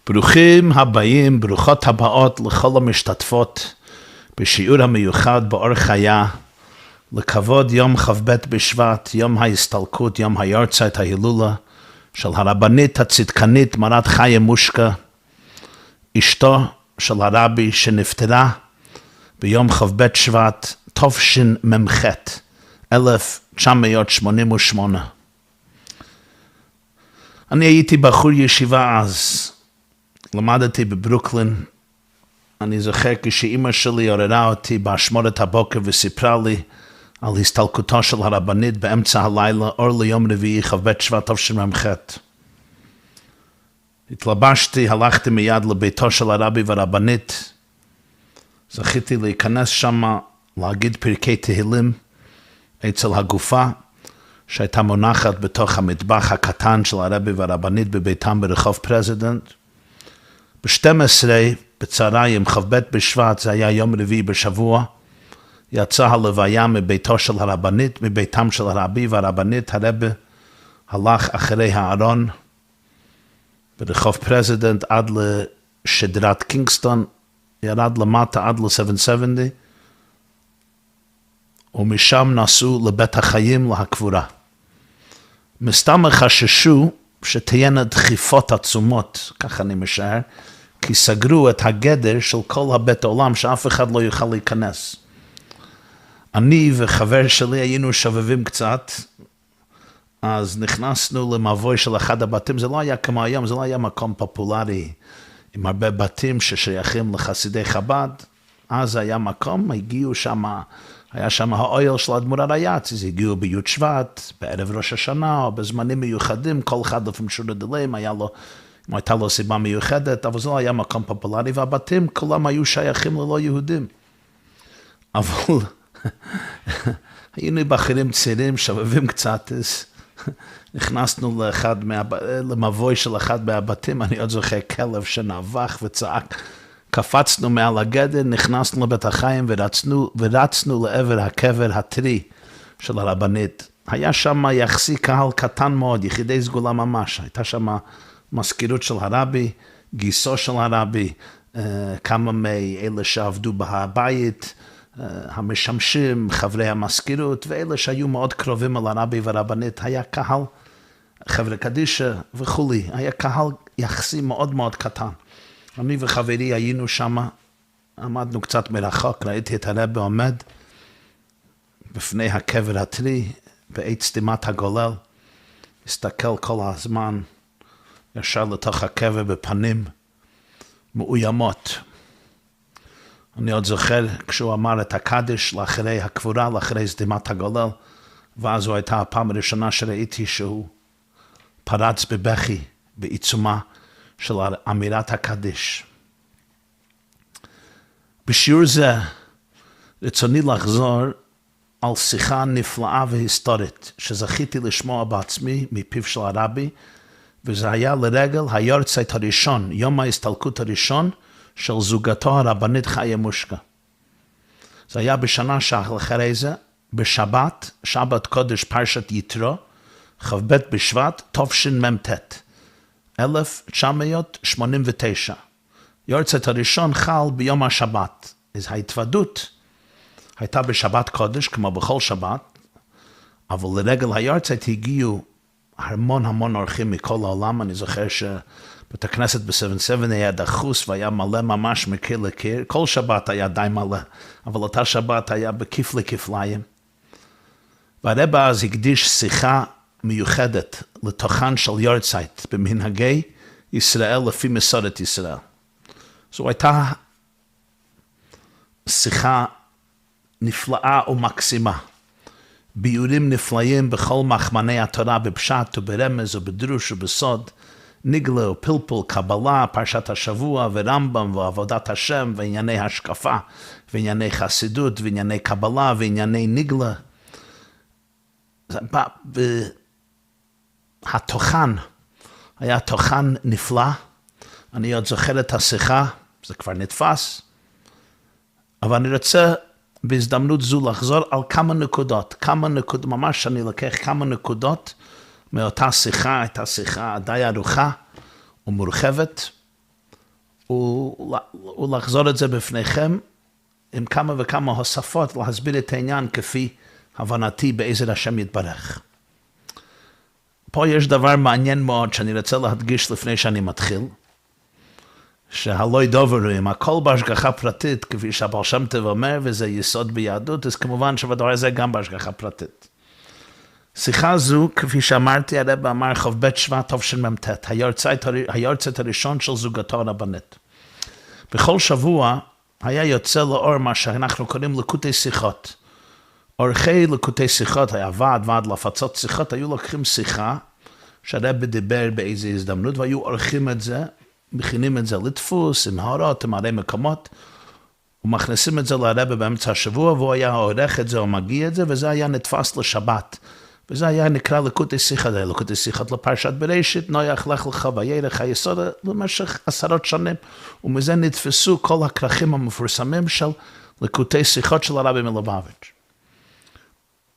ברוכים הבאים, ברוכות הבאות לכל המשתתפות בשיעור המיוחד באור חיה, לכבוד יום כ"ב בשבט, יום ההסתלקות, יום היורצייט ההילולה של הרבנית הצדקנית מרת חיה מושקה, אשתו של הרבי שנפטרה ביום כ"ב שבט תשמ"ח 1988. אני הייתי בחור ישיבה אז, למדתי בברוקלין. אני זוכר כשאימא שלי עוררה אותי באשמורת הבוקר וסיפרה לי על הסתלקותו של הרבנית באמצע הלילה, אור ליום רביעי כ"ב שבט תשמ"ח. התלבשתי, הלכתי מיד לביתו של הרבי והרבנית, זכיתי להיכנס שם, להגיד פרקי תהילים אצל הגופה, שהייתה מונחת בתוך המטבח הקטן של הרבי והרבנית בביתם ברחוב פרזידנט. ב-12 בצהריים, כ"ב בשבט, זה היה יום רביעי בשבוע, יצא הלוויה מביתו של הרבנית, מביתם של הרבי והרבנית. הרבי הלך אחרי הארון ברחוב פרזידנט עד לשדרת קינגסטון, ירד למטה עד ל-770, ומשם נסעו לבית החיים להקבורה. מסתם חששו שתהיינה דחיפות עצומות, כך אני משער, כי סגרו את הגדר של כל הבית העולם שאף אחד לא יוכל להיכנס. אני וחבר שלי היינו שבבים קצת, אז נכנסנו למבוי של אחד הבתים. זה לא היה כמו היום, זה לא היה מקום פופולרי עם הרבה בתים ששייכים לחסידי חב"ד. אז היה מקום, הגיעו שם, היה שם האוהל של האדמו"ר הריי"צ, אז הגיעו בי' שבט, בערב ראש השנה, או בזמנים מיוחדים, כל אחד לפעמים שורת דילם, הייתה לו סיבה מיוחדת, אבל זה לא היה מקום פופולרי, והבתים כולם היו שייכים ללא יהודים. אבל היינו בחורים צעירים, שבבים קצת, אז נכנסנו למבוי של אחד מהבתים. אני עוד זוכר כלב שנבח וצעק, קפצנו מעל הגדר, נכנסנו לבית החיים ורצנו לעבר הקבר הטרי של הרבנית. היה שם יחסי קהל קטן מאוד, יחידי סגולה ממש. הייתה שם מזכירות של הרבי, גיסו של הרבי, כמה מאלה שעבדו בבית, המשמשים, חברי המזכירות, ואלה שהיו מאוד קרובים על הרבי והרבנית. היה קהל, חברי קדישה וכולי, היה קהל יחסי מאוד מאוד קטן. אני וחברי היינו שם, עמדנו קצת מרחוק, ראיתי את הרבי עומד בפני הקבר הטרי, בעת סתימת הגולל, הסתכל כל הזמן, ישר לתוך הקבר בפנים מאוימות. אני עוד זוכר כשהוא אמר את הקדש לאחרי הקבורה, לאחרי סתימת הגולל, ואז זו הייתה הפעם הראשונה שראיתי שהוא פרץ בבכי, בעיצומה של אמירת הקדש. בשיעור זה רצוני לחזור על שיחה נפלאה והיסטורית שזכיתי לשמוע בעצמי מפיו של הרבי, וזה היה לרגל היורצייט הראשון, יום ההסתלקות הראשון של זוגתו הרבנית חיה מושקה. זה היה בשנה שאחרי זה, בשבת, שבת קודש פרשת יתרו, כ"ב בשבט תשמ"ט 1989. יורצייט הראשון חל ביום השבת. אז ההתוודות הייתה בשבת קודש, כמו בכל שבת, אבל לרגל היורצייט הגיעו המון אורחים מכל העולם. אני זוכר שבית הכנסת ב-770 היה דחוס והיה מלא ממש מקיר לקיר. כל שבת היה די מלא, אבל אותה שבת היה בכפלי כפליים. והרבי אז הקדיש שיחה מיוחדת לתוכן של יורצייט במנהגי ישראל לפי מסורת ישראל. זו הייתה שיחה נפלאה ומקסימה, ביורים נפלאים בכל מחמני התורה, בפשט וברמז ובדרוש ובסוד, נגלה ופלפול, קבלה, פרשת השבוע ורמב"ם ועבודת השם וענייני השקפה וענייני חסידות וענייני קבלה וענייני נגלה. התוכן היה תוכן נפלא. אני עוד זוכר את השיחה, זה כבר נתפס, אבל אני רוצה בהזדמנות זו לחזור על כמה נקודות, ממש אני לקח כמה נקודות מאותה שיחה. הייתה שיחה די ארוכה ומורחבת, ולחזור את זה בפניכם, עם כמה וכמה הוספות, להסביר את העניין כפי הבנתי בעזר השם יתברך. פה יש דבר מעניין מאוד שאני רוצה להדגיש לפני שאני מתחיל, שהלוי דוברים, הכל בהשגחה פרטית, כפי שהבעל שם טוב אומר, וזה יסוד ביהדות, אז כמובן שבדבר הזה גם בהשגחה פרטית. שיחה זו, כפי שאמרתי, הרב אמר ח"ב שבט תשמ"ט, היורצייט הראשון של זוגתו הרבנית. בכל שבוע היה יוצא לאור מה שאנחנו קוראים לקוטי שיחות. עורכי לקוטי שיחות, היה ועד להפצות שיחות, היו לוקחים שיחה, שהרב דיבר באיזו הזדמנות, והיו עורכים את זה, מכינים את זה לדפוס, עם הערות, עם הרי מקומות, ומכניסים את זה לרב באמצע השבוע, והוא היה עורך את זה או מגיע את זה, וזה היה נתפס לשבת. וזה היה נקרא לקוטי שיחות, זה היה לקוטי שיחות לפרשת בראשית, נויח לך לך וילך היסוד למשך 10 שנים, ומזה נתפסו כל הכרכים המפורסמים של לקוטי שיחות של הרבי מלובביץ'.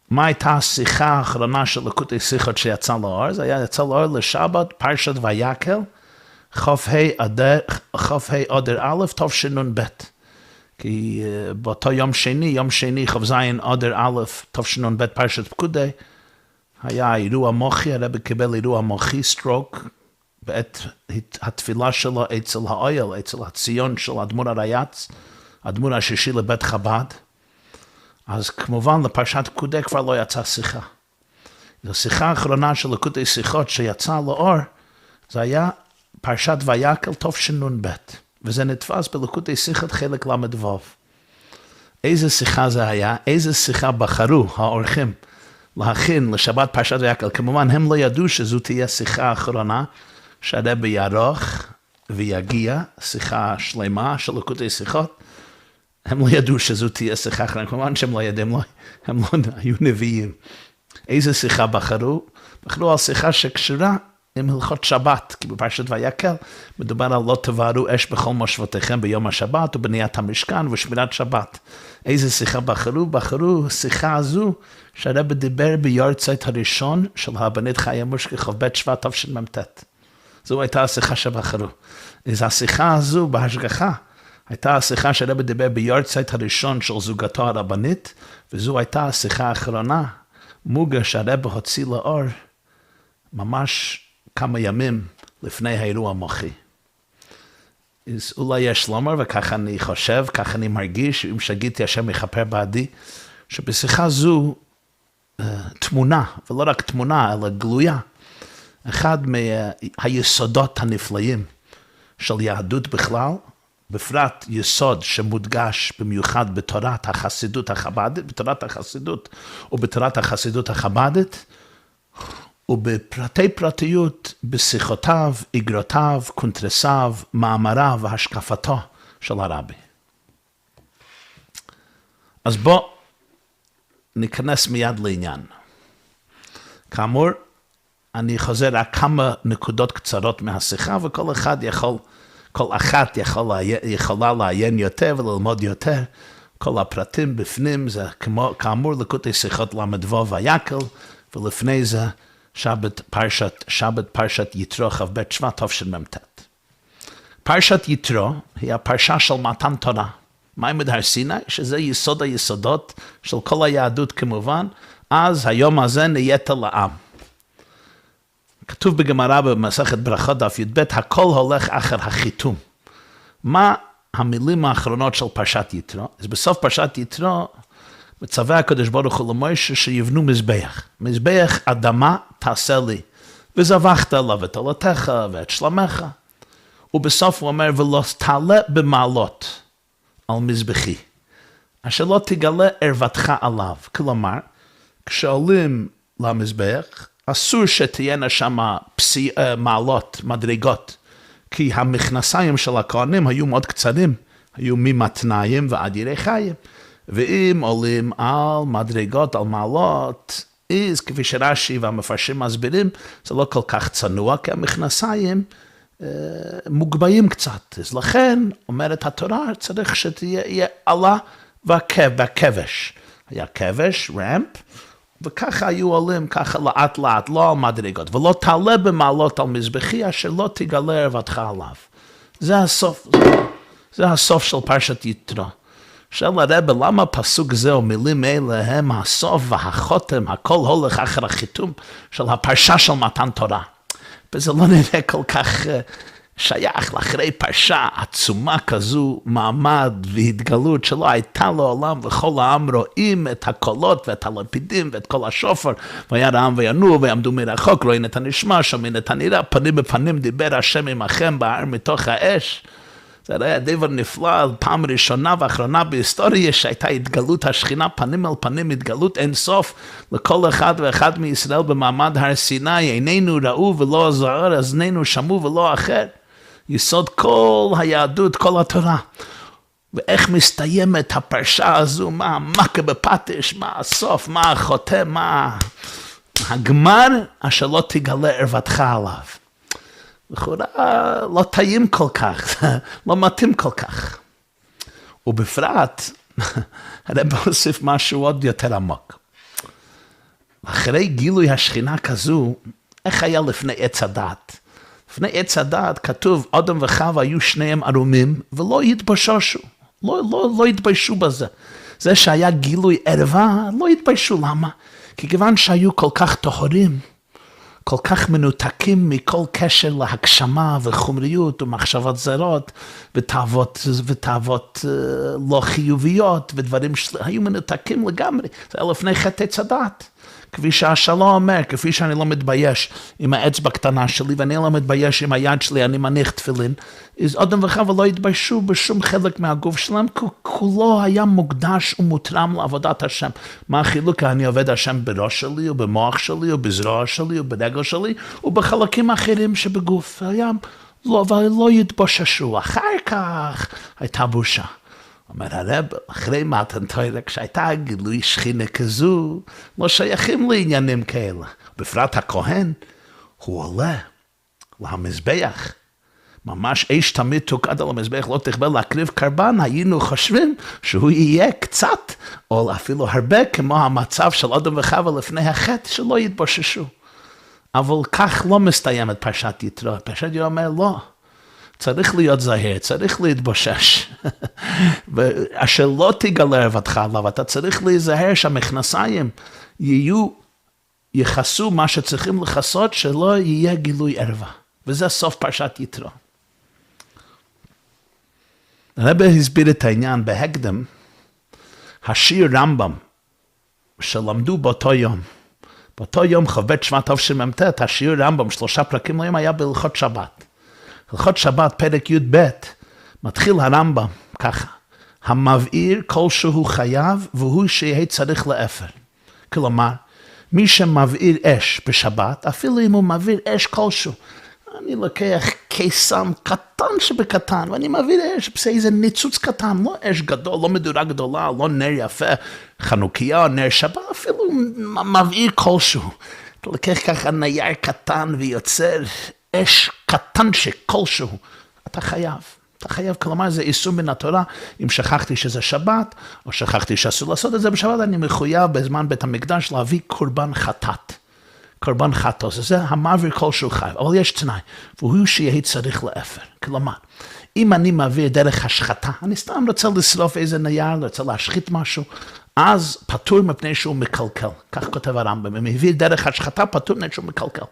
מה הייתה השיחה האחרונה של לקוטי שיחות שיצא לאור? זה היה יצא לאור לשבת, פרשת ויקל, כ"ה אדר א' תשנ"ב. כי באותו יום שני כ"ז אדר א' תשנ"ב פרשת פקודי, היה אירוע מוחי, הרבי קיבל אירוע מוחי, סטרוק, בעת התפילה שלו אצל האויל, אצל הציון של אדמו"ר הריי"צ, אדמו"ר השישי לבית חב"ד. אז כמובן לפרשת פקודי כבר לא יצאה שיחה. זו שיחה האחרונה של לקוטי שיחות שיצאה לאור, זה היה פרשת ויקל תשנ"ב, וזה נתפס בלקוטי שיחות חלק ל"ו. איזה שיחה זה היה? איזה שיחה בחרו האורחים להכין לשבת פרשת ויקל? כמובן הם לא ידעו שזו תהיה שיחה האחרונה, שהרבי יערוך ויגיע, שיחה שלמה של לקוטי שיחות. הם לא ידעו שזו תהיה שיחה אחרונה, כמובן שהם לא ידעים, הם לא היו נביאים. איזה שיחה בחרו? בחרו על שיחה שקשורה עם הלכות שבת, כי בפרשת ויקל מדובר על לא תבערו אש בכל מושבותיכם ביום השבת, ובניית המשכן ושמירת שבת. איזה שיחה בחרו? בחרו שיחה הזו שהרבי דיבר ביורצייט הראשון של הרבנית חיה מושקה כ"ב שבט תשמ"ט. זו הייתה השיחה שבחרו. אז השיחה הזו בהשגחה, הייתה השיחה שהרבי דיבר ביורצייט הראשון של זוגתו הרבנית, וזו הייתה השיחה האחרונה, מוגה שהרבי הוציא לאור, ממש כמה ימים לפני האירוע המוחי. אז אולי יש לומר, וכך אני חושב, כך אני מרגיש, אם שגיתי השם יכפר בעדי, שבשיחה זו תמונה, ולא רק תמונה, אלא גלויה, אחד מהיסודות הנפלאים של יהדות בכלל, בפרט יסוד שמודגש במיוחד בתורת החסידות החב"דית, בתורת החסידות ובתורת החסידות החב"דית, ובפרטי פרטיות בשיחותיו, איגרותיו, קונטרסיו, מאמריו והשקפתו של הרבי. אז בוא ניכנס מיד לעניין. כאמור, אני חוזר רק כמה נקודות קצרות מהשיחה, וכל אחת יכולה לעיין יותר וללמוד יותר. כל הפרטים בפנים זה כאמור לקוטי שיחות ל"ו ויקל, ולפני זה שבת פרשת יתרו כ"ב שבט תשמ"ט. פרשת יתרו היא הפרשה של מתן תורה. מעמד הר סיני, שזה יסוד היסודות של כל היהדות כמובן, אז היום הזה נהיית לעם. כתוב בגמרא במסכת ברכות דף י"ב, הכל הולך אחר החיתום. מה המילים האחרונות של פרשת יתרו? אז בסוף פרשת יתרו, מצווה הקדוש ברוך הוא למוישה שיבנו מזבח. מזבח אדמה תעשה לי, וזבחת עליו את עלותיך ואת שלמך. ובסוף הוא אומר, ולא תעלה במעלות על מזבחי, אשר לא תגלה ערוותך עליו. כלומר, כשעולים למזבח, אסור שתהיינה שם מעלות, מדרגות, כי המכנסיים של הכהנים היו מאוד קצרים, היו ממתניים ועד ירא חיים. ואם עולים על מדרגות, על מעלות, אז כפי שרש"י והמפרשים מסבירים, זה לא כל כך צנוע, כי המכנסיים מוגבהים קצת. אז לכן, אומרת התורה, צריך שתהיה עלה והכבש. היה כבש, רמפ, וככה היו עולים, ככה לאט לאט, לא על מדרגות, ולא תעלה במעלות על מזבחי, אשר לא תגלה ערוותך עליו. זה הסוף. זה הסוף של פרשת יתרו. שאל הרב, למה פסוק זה או מילים אלה הם הסוף והחותם, הכל הולך אחר החיתום של הפרשה של מתן תורה. וזה לא נראה כל כך שייך לאחרי פרשה עצומה כזו, מעמד והתגלות שלא הייתה לעולם, וכל העם רואים את הקולות ואת הלפידים ואת כל השופר, וירא העם וינועו ויעמדו מרחוק, רואים את הנשמע, שומעים את הנראה, פנים בפנים דיבר השם עמכם בהר מתוך האש. זה היה דבר נפלא, פעם ראשונה ואחרונה בהיסטוריה שהייתה התגלות השכינה, פנים על פנים, התגלות אין סוף לכל אחד ואחד מישראל במעמד הר סיני, עינינו ראו ולא זער, אזנינו שמעו ולא אחר. יסוד כל היהדות, כל התורה. ואיך מסתיימת הפרשה הזו, מה המכה בפטיש, מה הסוף, מה החותם, מה הגמר, אשר לא תגלה ערוותך עליו. לכאורה לא טעים כל כך, לא מתאים כל כך. ובפרט, הרב הוסיף משהו עוד יותר עמוק. אחרי גילוי השכינה כזו, איך היה לפני עץ הדת? לפני עץ הדעת כתוב, אדם וחווה היו שניהם ערומים, ולא התבוששו, לא התביישו בזה. זה שהיה גילוי ערווה, לא התביישו, למה? כי כיוון שהיו כל כך טהורים, כל כך מנותקים מכל קשר להגשמה וחומריות ומחשבות זרות, ותאוות לא חיוביות, ודברים שהיו מנותקים לגמרי. זה היה לפני חטא עץ הדעת. כפי שהשלום אומר, כפי שאני לא מתבייש עם האצבע הקטנה שלי, ואני לא מתבייש עם היד שלי, אני מניח תפילין, אז אדם וחווה לא התביישו בשום חלק מהגוף שלהם, כולו היה מוקדש ומותרם לעבודת השם. מה החילוק? אני עובד השם בראש שלי, או במוח שלי, או בזרוע שלי, או ברגל שלי, ובחלקים אחרים שבגוף. ולא יתבוששו. אחר כך הייתה בושה. אומר הרב, אחרי מתן תורה, כשהייתה גילוי שכינה כזו, לא שייכים לעניינים כאלה. בפרט הכהן, הוא עולה למזבח. ממש אש תמיד תוקד על המזבח, לא תכבה להקריב קרבן, היינו חושבים שהוא יהיה קצת, או אפילו הרבה, כמו המצב של אדם וחווה לפני החטא, שלא יתבוששו. אבל כך לא מסתיימת פרשת יתרו. פרשת יתרו אומר, לא. צריך להיות זהיר, צריך להתבושש. אשר לא תגלה ערוותך עליו, אתה צריך להיזהר שהמכנסיים יכסו מה שצריכים לכסות, שלא יהיה גילוי ערווה. וזה סוף פרשת יתרו. הרב הסביר את העניין בהקדם, השיר רמב"ם, שלמדו באותו יום. באותו יום חובט שבט תשמ"ט, השיר רמב"ם, 3 פרקים ליום, היה בהלכות שבת. הלכות שבת, פרק י"ב, מתחיל הרמב"ם ככה, המבעיר כלשהו חייב, והוא שיהיה צריך לאפר. כלומר, מי שמבעיר אש בשבת, אפילו אם הוא מבעיר אש כלשהו, אני לוקח קיסם קטן שבקטן, ואני מבעיר אש, בסדר, איזה ניצוץ קטן, לא אש גדול, לא מדורה גדולה, לא נר יפה, חנוכיה, נר שבת, אפילו מבעיר כלשהו. אתה לוקח ככה נייר קטן ויוצר אש קטן שכלשהו, אתה חייב. אתה חייב, כלומר זה איסור מן התורה, אם שכחתי שזה שבת, או שכחתי שאסור לעשות את זה בשבת, אני מחויב בזמן בית המקדש להביא קורבן חטאת. קורבן חטאת, זה המעביר כלשהו חייב, אבל יש תנאי, והוא שיהיה צריך לאפר. כלומר, אם אני מעביר דרך השחתה, אני סתם רוצה לשרוף איזה נייר, רוצה להשחית משהו, אז פטור מפני שהוא מקלקל. כך כותב הרמב"ם, אם מעביר דרך השחתה, פטור מפני שהוא מקלקל.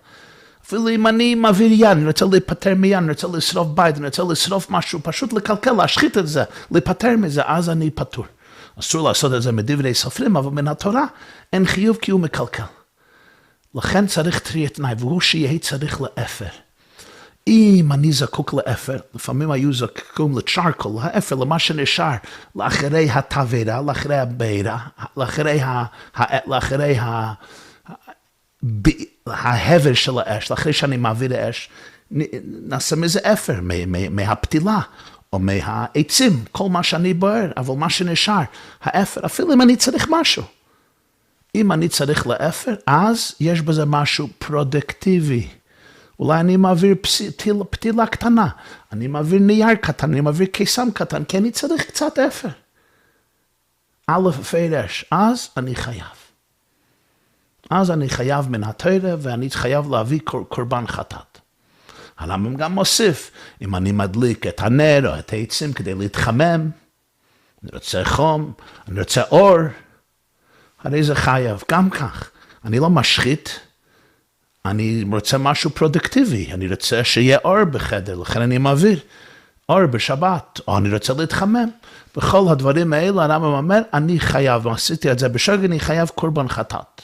אפילו אם אני מעביר יד, אני רוצה להיפטר מיד, אני רוצה לשרוף בית, אני רוצה לשרוף משהו, פשוט לקלקל, להשחית את זה, להיפטר מזה, אז אני פטור. אסור לעשות את זה מדברי סופרים, אבל מן התורה אין חיוב כי הוא מקלקל. לכן צריך תרי"ג תנאי, והוא שיהיה צריך לאפר. אם אני זקוק לאפר, לפעמים היו זקוקים לצ'רקול, לאפר, למה שנשאר, לאחרי התבערה, לאחרי הבעירה, לאחרי ההבר של האש, לאחרי שאני מעביר האש, נעשה מזה אפר, מהפתילה, או מהעצים, כל מה שאני בוער, אבל מה שנשאר, האפר, אפילו אם אני צריך משהו. אם אני צריך לאפר, אז יש בזה משהו פרודקטיבי. אולי אני מעביר פתילה קטנה, אני מעביר נייר קטן, אני מעביר קיסם קטן, כי אני צריך קצת אפר. א' פרש, אז אני חייב. אז אני חייב מן התורה, ואני חייב להביא קורבן חטאת. הרמב"ם גם מוסיף, אם אני מדליק את הנר או את העצים כדי להתחמם, אני רוצה חום, אני רוצה אור, הרי זה חייב, גם כך. אני לא משחית, אני רוצה משהו פרודקטיבי, אני רוצה שיהיה אור בחדר, לכן אני מעביר אור בשבת, או אני רוצה להתחמם. בכל הדברים האלה הרמב"ם אומר, אני חייב, עשיתי את זה בשוגג, אני חייב קורבן חטאת.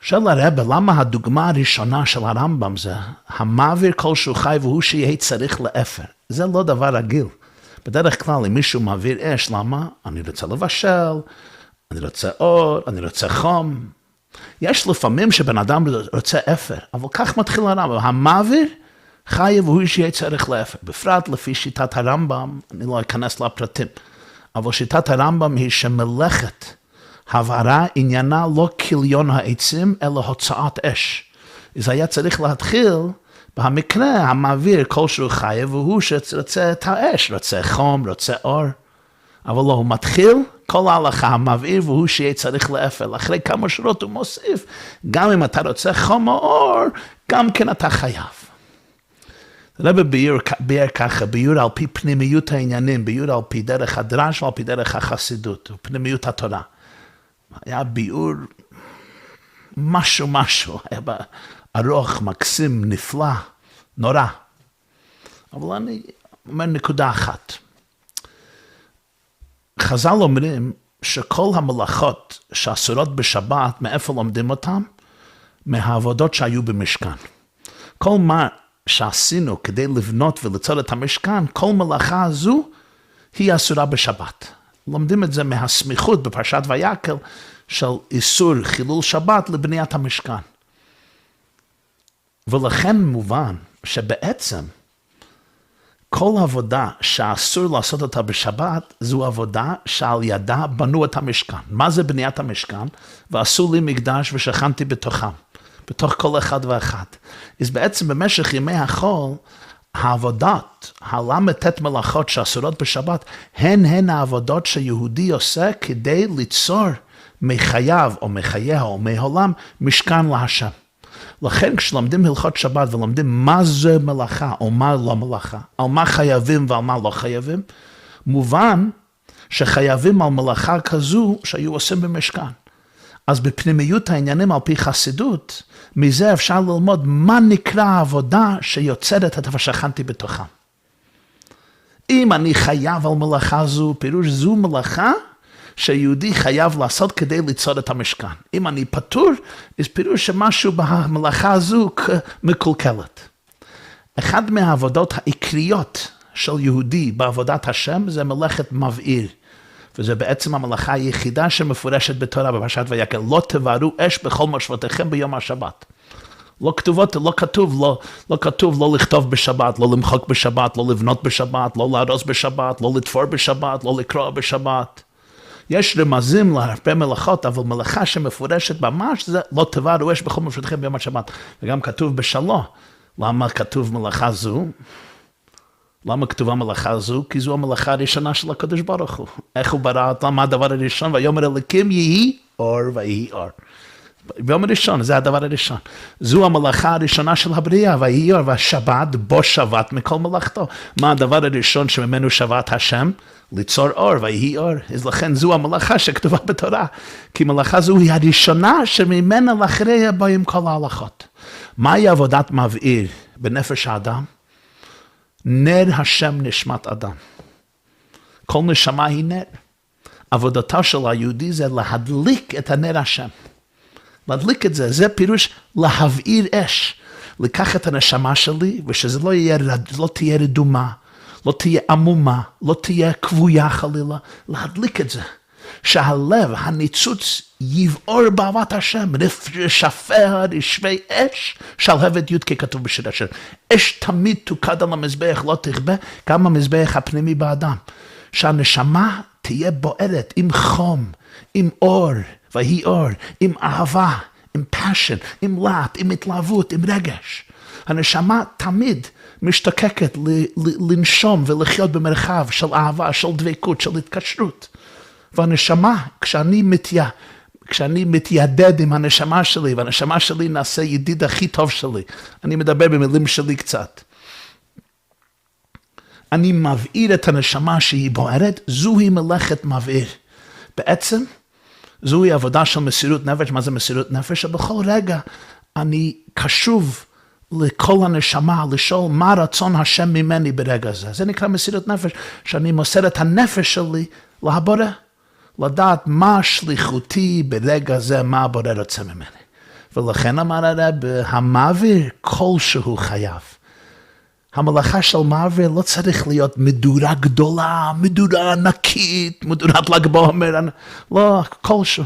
שואל הרב, למה הדוגמה הראשונה של הרמב"ם זה, המעביר כלשהו חי והוא שיהיה צריך לאפר. זה לא דבר רגיל. בדרך כלל, אם מישהו מעביר אש, למה? אני רוצה לבשל, אני רוצה אור, אני רוצה חום. יש לפעמים שבן אדם רוצה אפר, אבל כך מתחיל הרמב"ם. המעביר חי והוא שיהיה צריך לאפר. בפרט לפי שיטת הרמב"ם, אני לא אכנס לפרטים, אבל שיטת הרמב"ם היא שמלאכת הבערה עניינה לא כיליון העצים, אלא הוצאת אש. אז היה צריך להתחיל, במקרה המעביר כלשהו חי, והוא שרוצה את האש, רוצה חום, רוצה אור. אבל לא, הוא מתחיל, כל ההלכה המעביר, והוא שיהיה צריך לאפר. אחרי כמה שורות הוא מוסיף, גם אם אתה רוצה חום או אור, גם כן אתה חייב. הרב ביאר ככה, ביאר על פי פנימיות העניינים, ביאר על פי דרך הדרש ועל פי דרך החסידות, ופנימיות התורה. היה ביאור משהו, היה ארוך, מקסים, נפלא, נורא. אבל אני אומר נקודה אחת. חז"ל אומרים שכל המלאכות שאסורות בשבת, מאיפה לומדים אותם? מהעבודות שהיו במשכן. כל מה שעשינו כדי לבנות וליצור את המשכן, כל מלאכה הזו היא אסורה בשבת. לומדים את זה מהסמיכות בפרשת ויקל של איסור חילול שבת לבניית המשכן. ולכן מובן שבעצם כל עבודה שאסור לעשות אותה בשבת, זו עבודה שעל ידה בנו את המשכן. מה זה בניית המשכן? ועשו לי מקדש ושכנתי בתוכם, בתוך כל אחד ואחד. אז בעצם במשך ימי החול, העבודות, הל"ט מלאכות שאסורות בשבת, הן העבודות שיהודי עושה כדי ליצור מחייו או מחייה או מעולם משכן להשם. לכן כשלומדים הלכות שבת ולומדים מה זה מלאכה או מה לא מלאכה, על מה חייבים ועל מה לא חייבים, מובן שחייבים על מלאכה כזו שהיו עושים במשכן. אז בפנימיות העניינים על פי חסידות, מזה אפשר ללמוד מה נקרא העבודה שיוצרת את ושכנתי בתוכם. אם אני חייב על מלאכה זו, פירוש זו מלאכה שיהודי חייב לעשות כדי ליצור את המשכן. אם אני פטור, אז פירוש שמשהו במלאכה הזו מקולקלת. אחד מהעבודות העיקריות של יהודי בעבודת השם זה מלאכת מבעיר. וזה בעצם המלאכה היחידה שמפורשת בתורה בפרשת ויקל. לא תבערו אש בכל מושבותיכם ביום השבת. לא כתוב לא לכתוב בשבת, לא למחוק בשבת, לא לבנות בשבת, לא להרוס בשבת, לא לתפור בשבת, לא לקרוא בשבת. יש רמזים להרבה מלאכות, אבל מלאכה שמפורשת ממש זה לא תבערו אש בכל מושבותיכם ביום השבת. וגם כתוב בשלו. למה כתוב מלאכה זו? למה כתובה מלאכה זו? כי זו המלאכה הראשונה של הקדוש ברוך הוא. איך הוא ברא אותה? מה הדבר הראשון? ויאמר אלוקים יהי אור ויהי אור. ביום הראשון, זה הדבר הראשון. זו המלאכה הראשונה של הבריאה, ויהי אור, והשבת בו שבת מכל מלאכתו. מה הדבר הראשון שממנו שבת השם? ליצור אור, ויהי אור. אז לכן זו המלאכה שכתובה בתורה. כי מלאכה זו היא הראשונה שממנה לאחריה באים כל ההלכות. מהי עבודת מבעיר בנפש האדם? נר השם נשמת אדם. כל נשמה היא נר. עבודתו של היהודי זה להדליק את הנר השם. להדליק את זה, זה פירוש להבעיר אש. לקח את הנשמה שלי, ושזה לא תהיה רדומה, לא תהיה עמומה, לא תהיה כבויה חלילה, להדליק את זה. שהלב, הניצוץ, יבעור באהבת השם, רשפיה רשפי אש, שלהבת י' ככתוב בשיר השיר. אש תמיד תוקד על המזבח, לא תכבה, גם המזבח הפנימי באדם. שהנשמה תהיה בוערת עם חום, עם אור, ויהי אור, עם אהבה, עם passion, עם להט, עם התלהבות, עם רגש. הנשמה תמיד משתוקקת לנשום ולחיות במרחב של אהבה, של דבקות, של התקשרות. והנשמה, כשאני כשאני מתיידד עם הנשמה שלי, והנשמה שלי נעשה ידיד הכי טוב שלי, אני מדבר במילים שלי קצת. אני מבעיר את הנשמה שהיא בוערת, זוהי מלאכת מבעיר. בעצם, זוהי עבודה של מסירות נפש. מה זה מסירות נפש? שבכל רגע אני קשוב לכל הנשמה, לשאול מה רצון השם ממני ברגע זה. זה נקרא מסירות נפש, שאני מוסר את הנפש שלי לבורא, לדעת מה שליחותי ברגע זה, מה הבורא רוצה ממני. ולכן אמר הרב, המעביר כלשהו חייב. המלאכה של מעביר לא צריך להיות מדורה גדולה, מדורה ענקית, מדורת ל"ג בעומר, לא, כלשהו.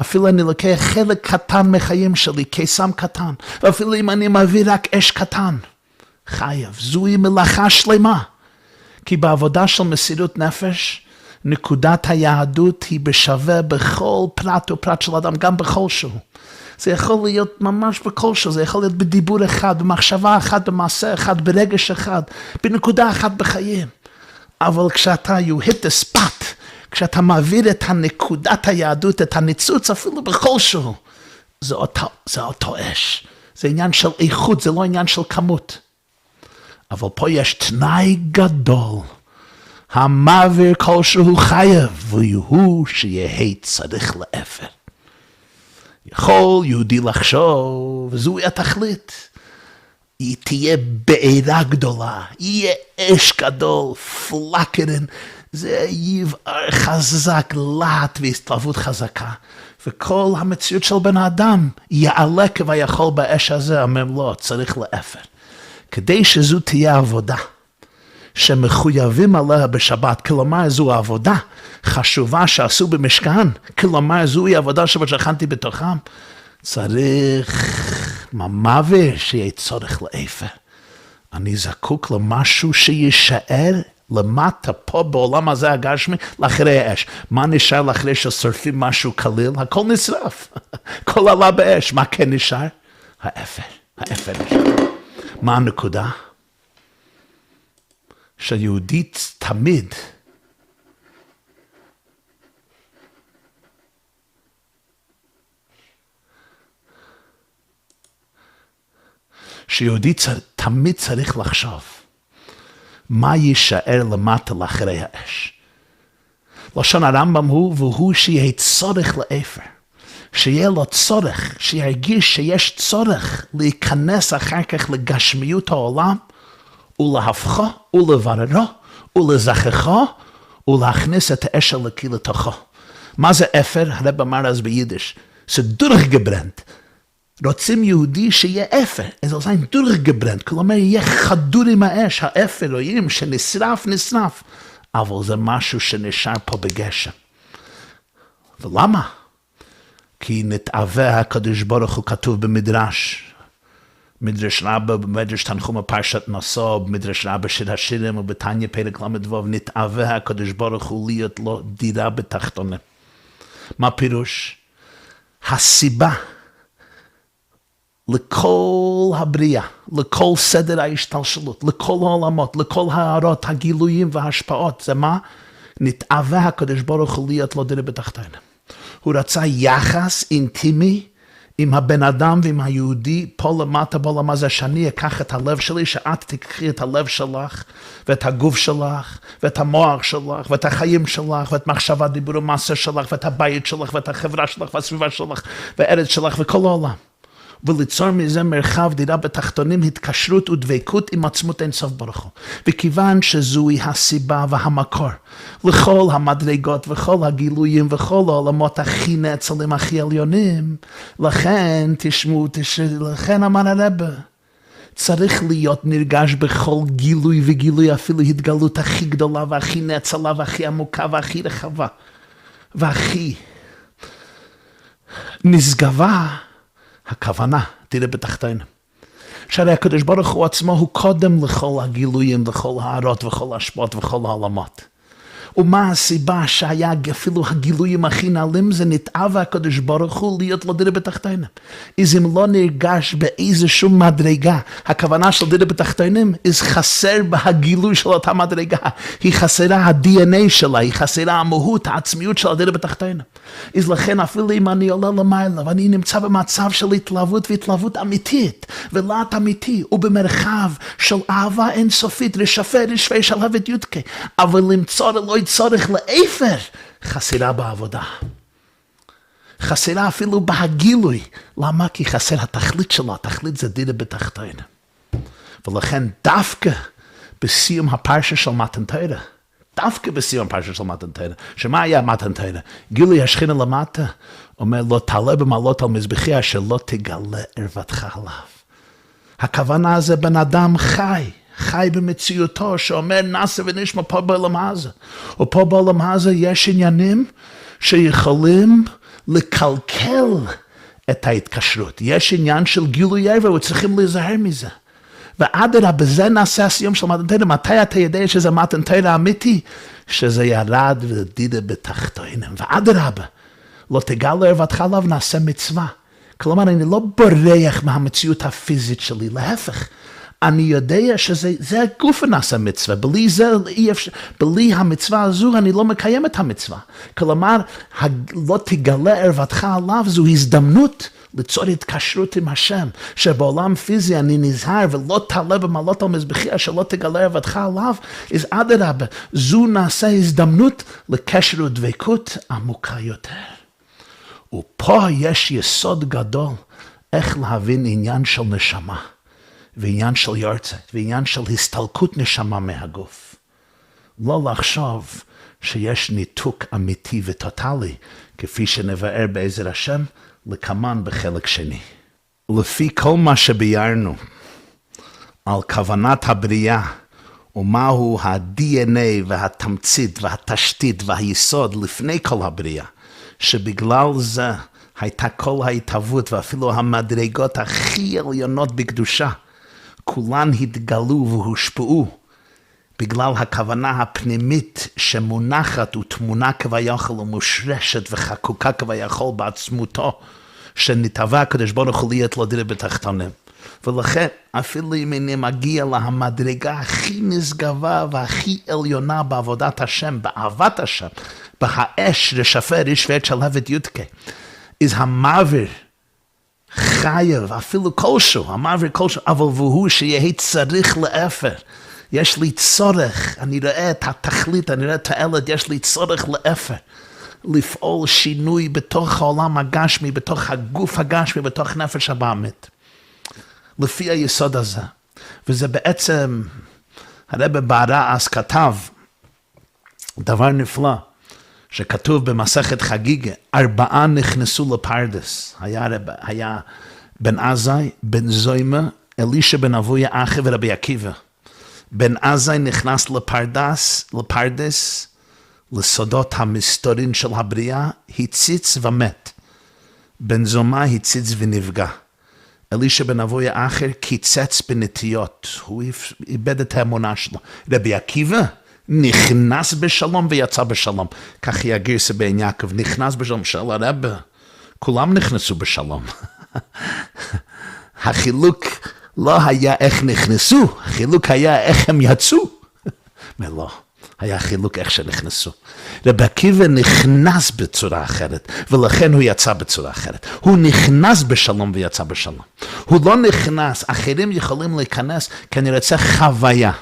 אפילו אני לוקח חלק קטן מחיים שלי, קיסם קטן, ואפילו אם אני מעביר רק אש קטן, חייב, זוהי מלאכה שלמה. כי בעבודה של מסירות נפש, נקודת היהדות היא בשווה בכל פרט ופרט של אדם, גם בכלשהו. זה יכול להיות ממש בכלשהו, זה יכול להיות בדיבור אחד, במחשבה אחת, במעשה אחד, ברגש אחד, בנקודה אחת בחיים. אבל כשאתה you hit the spot, כשאתה מעביר את הנקודת היהדות, את הניצוץ אפילו בכלשהו, זה אותו אש. זה עניין של איכות, זה לא עניין של כמות. אבל פה יש תנאי גדול. המעביר כלשהו חייב, והוא שיהיה צריך לאפר. יכול יהודי לחשוב, וזוהי התכלית. היא תהיה בעירה גדולה, יהיה אש גדול, פלקרן, זה יבער חזק, להט והסתלבות חזקה. וכל המציאות של בן האדם יעלה כביכול באש הזה, אומר לא, צריך לאפר. כדי שזו תהיה עבודה שמחויבים עליה בשבת, כלומר זו העבודה חשובה שעשו במשכן, כלומר זוהי עבודה שבשכנתי בתוכם, צריך מעביר שיהיה צורך לאפר. אני זקוק למשהו שישאר למטה פה בעולם הזה הגשמי, לאחרי האש. מה נשאר לאחרי ששורפים משהו קליל? הכל נשרף, הכל עלה באש. מה כן נשאר? האפר, האפר נשאר. מה הנקודה? שיהודית תמיד תמיד צריך לחשוב מה יישאר למטה לאחרי האש. לשון הרמב"ם הוא, והוא שיהיה צורך לאפר. שיהיה לו צורך, שירגיש שיש צורך להיכנס אחר כך לגשמיות העולם, ולהפכו, ולבררו, ולזכחו, ולהכניס את האש הלקי לתוכו. מה זה אפר? הרב אמר אז ביידיש, זה דורגברנט. רוצים יהודי שיהיה אפר, אז זה דורגברנט, כלומר יהיה חדור עם האש, האפר, רואים שנשרף, נשרף, אבל זה משהו שנשאר פה בגשם. ולמה? כי נתאווה הקדוש ברוך הוא כתוב במדרש, מדרש רבה, במדרש תנחומא פרשת נשא, במדרש רבה שיר השירים ובתניא פרק ל"ו, נתאווה הקדוש ברוך הוא להיות לו דירה בתחתונים. מה פירוש? הסיבה לכל הבריאה, לכל סדר ההשתלשלות, לכל העולמות, לכל הערות, הגילויים וההשפעות, זה מה? נתאווה הקדוש ברוך הוא להיות לו דירה בתחתונים. הוא רצה יחס אינטימי עם הבן אדם ועם היהודי פה למטה בעולם הזה, שאני אקח את הלב שלי, שאת תקחי את הלב שלך, ואת הגוף שלך, ואת המוח שלך, ואת החיים שלך, ואת מחשבה, דיבור ומעשה שלך, ואת הבית שלך, ואת החברה שלך, והסביבה שלך, והארץ שלך, וכל העולם. וליצור מזה מרחב דירה בתחתונים, התקשרות ודבקות עם עצמות אין סוף ברוך הוא. וכיוון שזוהי הסיבה והמקור לכל המדרגות וכל הגילויים וכל העולמות הכי נאצלים, הכי עליונים, לכן תשמעו, לכן אמר הרב, צריך להיות נרגש בכל גילוי וגילוי, אפילו התגלות הכי גדולה והכי נאצלה והכי עמוקה והכי רחבה והכי נשגבה, הכוונה, תראה בתחתינו. שהרי הקדוש ברוך הוא עצמו הוא קודם לכל הגילויים, לכל הערות, וכל ההשפעות, וכל העולמות. ומה הסיבה שהיה אפילו הגילויים הכי נעלים, זה נתאב הקדוש ברוך הוא להיות לו דירה בתחתינים. אז אם לא נרגש באיזשהו מדרגה, הכוונה של דירה בתחתינים, אז חסר בהגילוי של אותה מדרגה. היא חסרה ה-DNA שלה, היא חסרה המהות, העצמיות של הדירה בתחתינים. אז לכן אפילו אם אני עולה למעלה, ואני נמצא במצב של התלהבות והתלהבות אמיתית, ולהט אמיתי, ובמרחב של אהבה אינסופית, רשפה רשפה שלהבת יודקה, אבל למצוא לא צורך לאפר, חסרה בעבודה. חסרה אפילו בהגילוי. למה? כי חסר התכלית שלה, התכלית זה דירה בתחתינים. ולכן דווקא בסיום הפרשה של מתן תורה, דווקא בסיום הפרשה של מתן תורה, שמה היה מתן תורה? גילוי השכינה למטה, אומר לא תעלה במעלות על מזבחי אשר לא תגלה ערוותך עליו. הכוונה זה בן אדם חי במציאותו, שאומר נעשה ונשמע פה בעולם הזה. ופה בעולם הזה יש עניינים שיכולים לקלקל את ההתקשרות. יש עניין של גילוי עבר, וצריכים להיזהר מזה. ואדרבה, בזה נעשה הסיום של מתן תורה. מתי אתה יודע שזה מתן תורה אמיתי? שזה ירד ודידה בתחתינים. ואדרבה, לא תגלה ערוותך עליו, נעשה מצווה. כלומר, אני לא בורח מהמציאות הפיזית שלי, להפך. אני יודע שזה הגוף נעשה מצווה, בלי זה אי אפשר, בלי המצווה הזו אני לא מקיים את המצווה. כלומר, לא תגלה ערוותך עליו, זו הזדמנות ליצור התקשרות עם השם, שבעולם פיזי אני נזהר ולא תעלה במעלות על מזבחי אשר לא תגלה ערוותך עליו, אז אדרבה, זו נעשה הזדמנות לקשר ודבקות עמוקה יותר. ופה יש יסוד גדול, איך להבין עניין של נשמה. ועניין של יורצת, ועניין של הסתלקות נשמה מהגוף. לא לחשוב שיש ניתוק אמיתי וטוטלי, כפי שנבאר בעזר השם, לקמן בחלק שני. לפי כל מה שביארנו על כוונת הבריאה, ומהו ה-DNA והתמצית והתשתית והיסוד לפני כל הבריאה, שבגלל זה הייתה כל ההתהוות ואפילו המדרגות הכי עליונות בקדושה, כולן התגלו והושפעו בגלל הכוונה הפנימית שמונחת ותמונה כביכול ומושרשת וחקוקה כביכול בעצמותו שנתהווה הקדוש ברוך הוא להיות לו דירה בתחתינים. ולכן אפילו אם אני מגיע להמדרגה הכי נשגבה והכי עליונה בעבודת השם, באהבת השם, בהאש רשפה רשפה שלהבת יודקה, אז המעבר חייב, אפילו כלשהו, המעבר כלשהו, אבל והוא שיהיה צריך לאפר. יש לי צורך, אני רואה את התכלית, אני רואה את הילד, יש לי צורך לאפר. לפעול שינוי בתוך העולם הגשמי, בתוך הגוף הגשמי, בתוך נפש הבאמית. לפי היסוד הזה. וזה בעצם, הרב בערה אז כתב, דבר נפלא, שכתוב במסכת חגיגה, 4 נכנסו לפרדס. היה בן עזאי, בן זוימה, אלישע בן אבויה אחי ורבי עקיבא. בן עזאי נכנס לפרדס, לסודות המסתורין של הבריאה, הציץ ומת. בן זומא הציץ ונפגע. אלישע בן אבויה אחר קיצץ בנטיות, הוא איבד את האמונה שלו. רבי עקיבא נכנס בשלום ויצא בשלום. כך היא הגרסה בעין יעקב, נכנס בשלום. של הרב, כולם נכנסו בשלום. החילוק לא היה איך נכנסו, החילוק היה איך הם יצאו. ולא, היה חילוק איך שנכנסו. רבי עקיבא נכנס בצורה אחרת, ולכן הוא יצא בצורה אחרת. הוא נכנס בשלום ויצא בשלום. הוא לא נכנס, אחרים יכולים להיכנס, כי אני רוצה חוויה.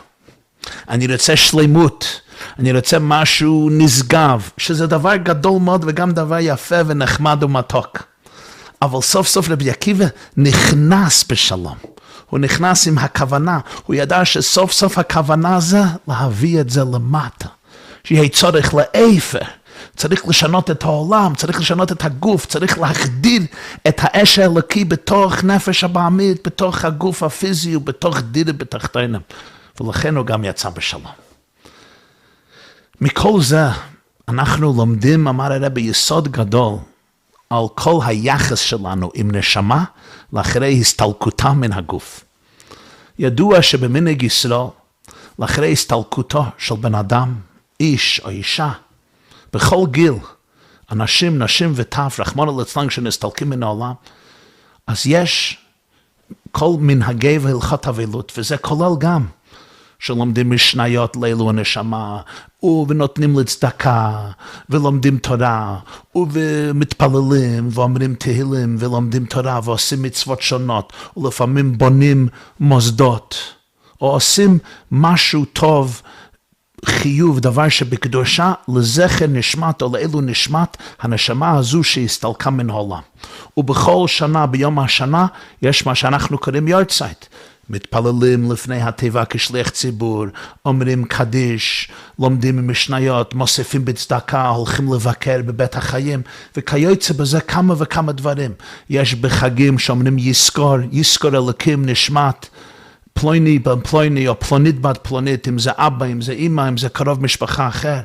אני רוצה שלמות, אני רוצה משהו נשגב, שזה דבר גדול מאוד וגם דבר יפה ונחמד ומתוק. אבל סוף סוף רבי עקיבא נכנס בשלום. הוא נכנס עם הכוונה, הוא ידע שסוף סוף הכוונה זה להביא את זה למטה. שיהיה צורך לאפר, צריך לשנות את העולם, צריך לשנות את הגוף, צריך להחדיר את האש האלוקי בתוך נפש הבאמית, בתוך הגוף הפיזי ובתוך דירה בתחתינים. ולכן הוא גם יצא בשלום. מכל זה אנחנו לומדים, אמר הרב, יסוד גדול על כל היחס שלנו עם נשמה לאחרי הסתלקותה מן הגוף. ידוע שבמנהג ישראל, לאחרי הסתלקותו של בן אדם איש או אישה, בכל גיל, אנשים, נשים וטף, רחמנא ליצלן שנסתלקים מן העולם, אז יש כל מנהגי והלכות אבלות, וזה כולל גם שלומדים משניות לאלו הנשמה, ונותנים לצדקה, ולומדים תורה, ומתפללים, ואומרים תהילים, ולומדים תורה, ועושים מצוות שונות, ולפעמים בונים מוסדות, או עושים משהו טוב, חיוב, דבר שבקדושה, לזכר נשמת, או לאלו נשמת, הנשמה הזו שהסתלקה מן העולם. ובכל שנה, ביום השנה, יש מה שאנחנו קוראים יורצייט. מתפללים לפני התיבה כשליח ציבור, אומרים קדיש, לומדים משניות, מוסיפים בצדקה, הולכים לבקר בבית החיים, וכיוצא בזה כמה וכמה דברים. יש בחגים שאומרים יזכור אלוקים נשמת, פלוני בן פלוני או פלונית בת פלונית, אם זה אבא, אם זה אמא, אם זה קרוב משפחה אחר.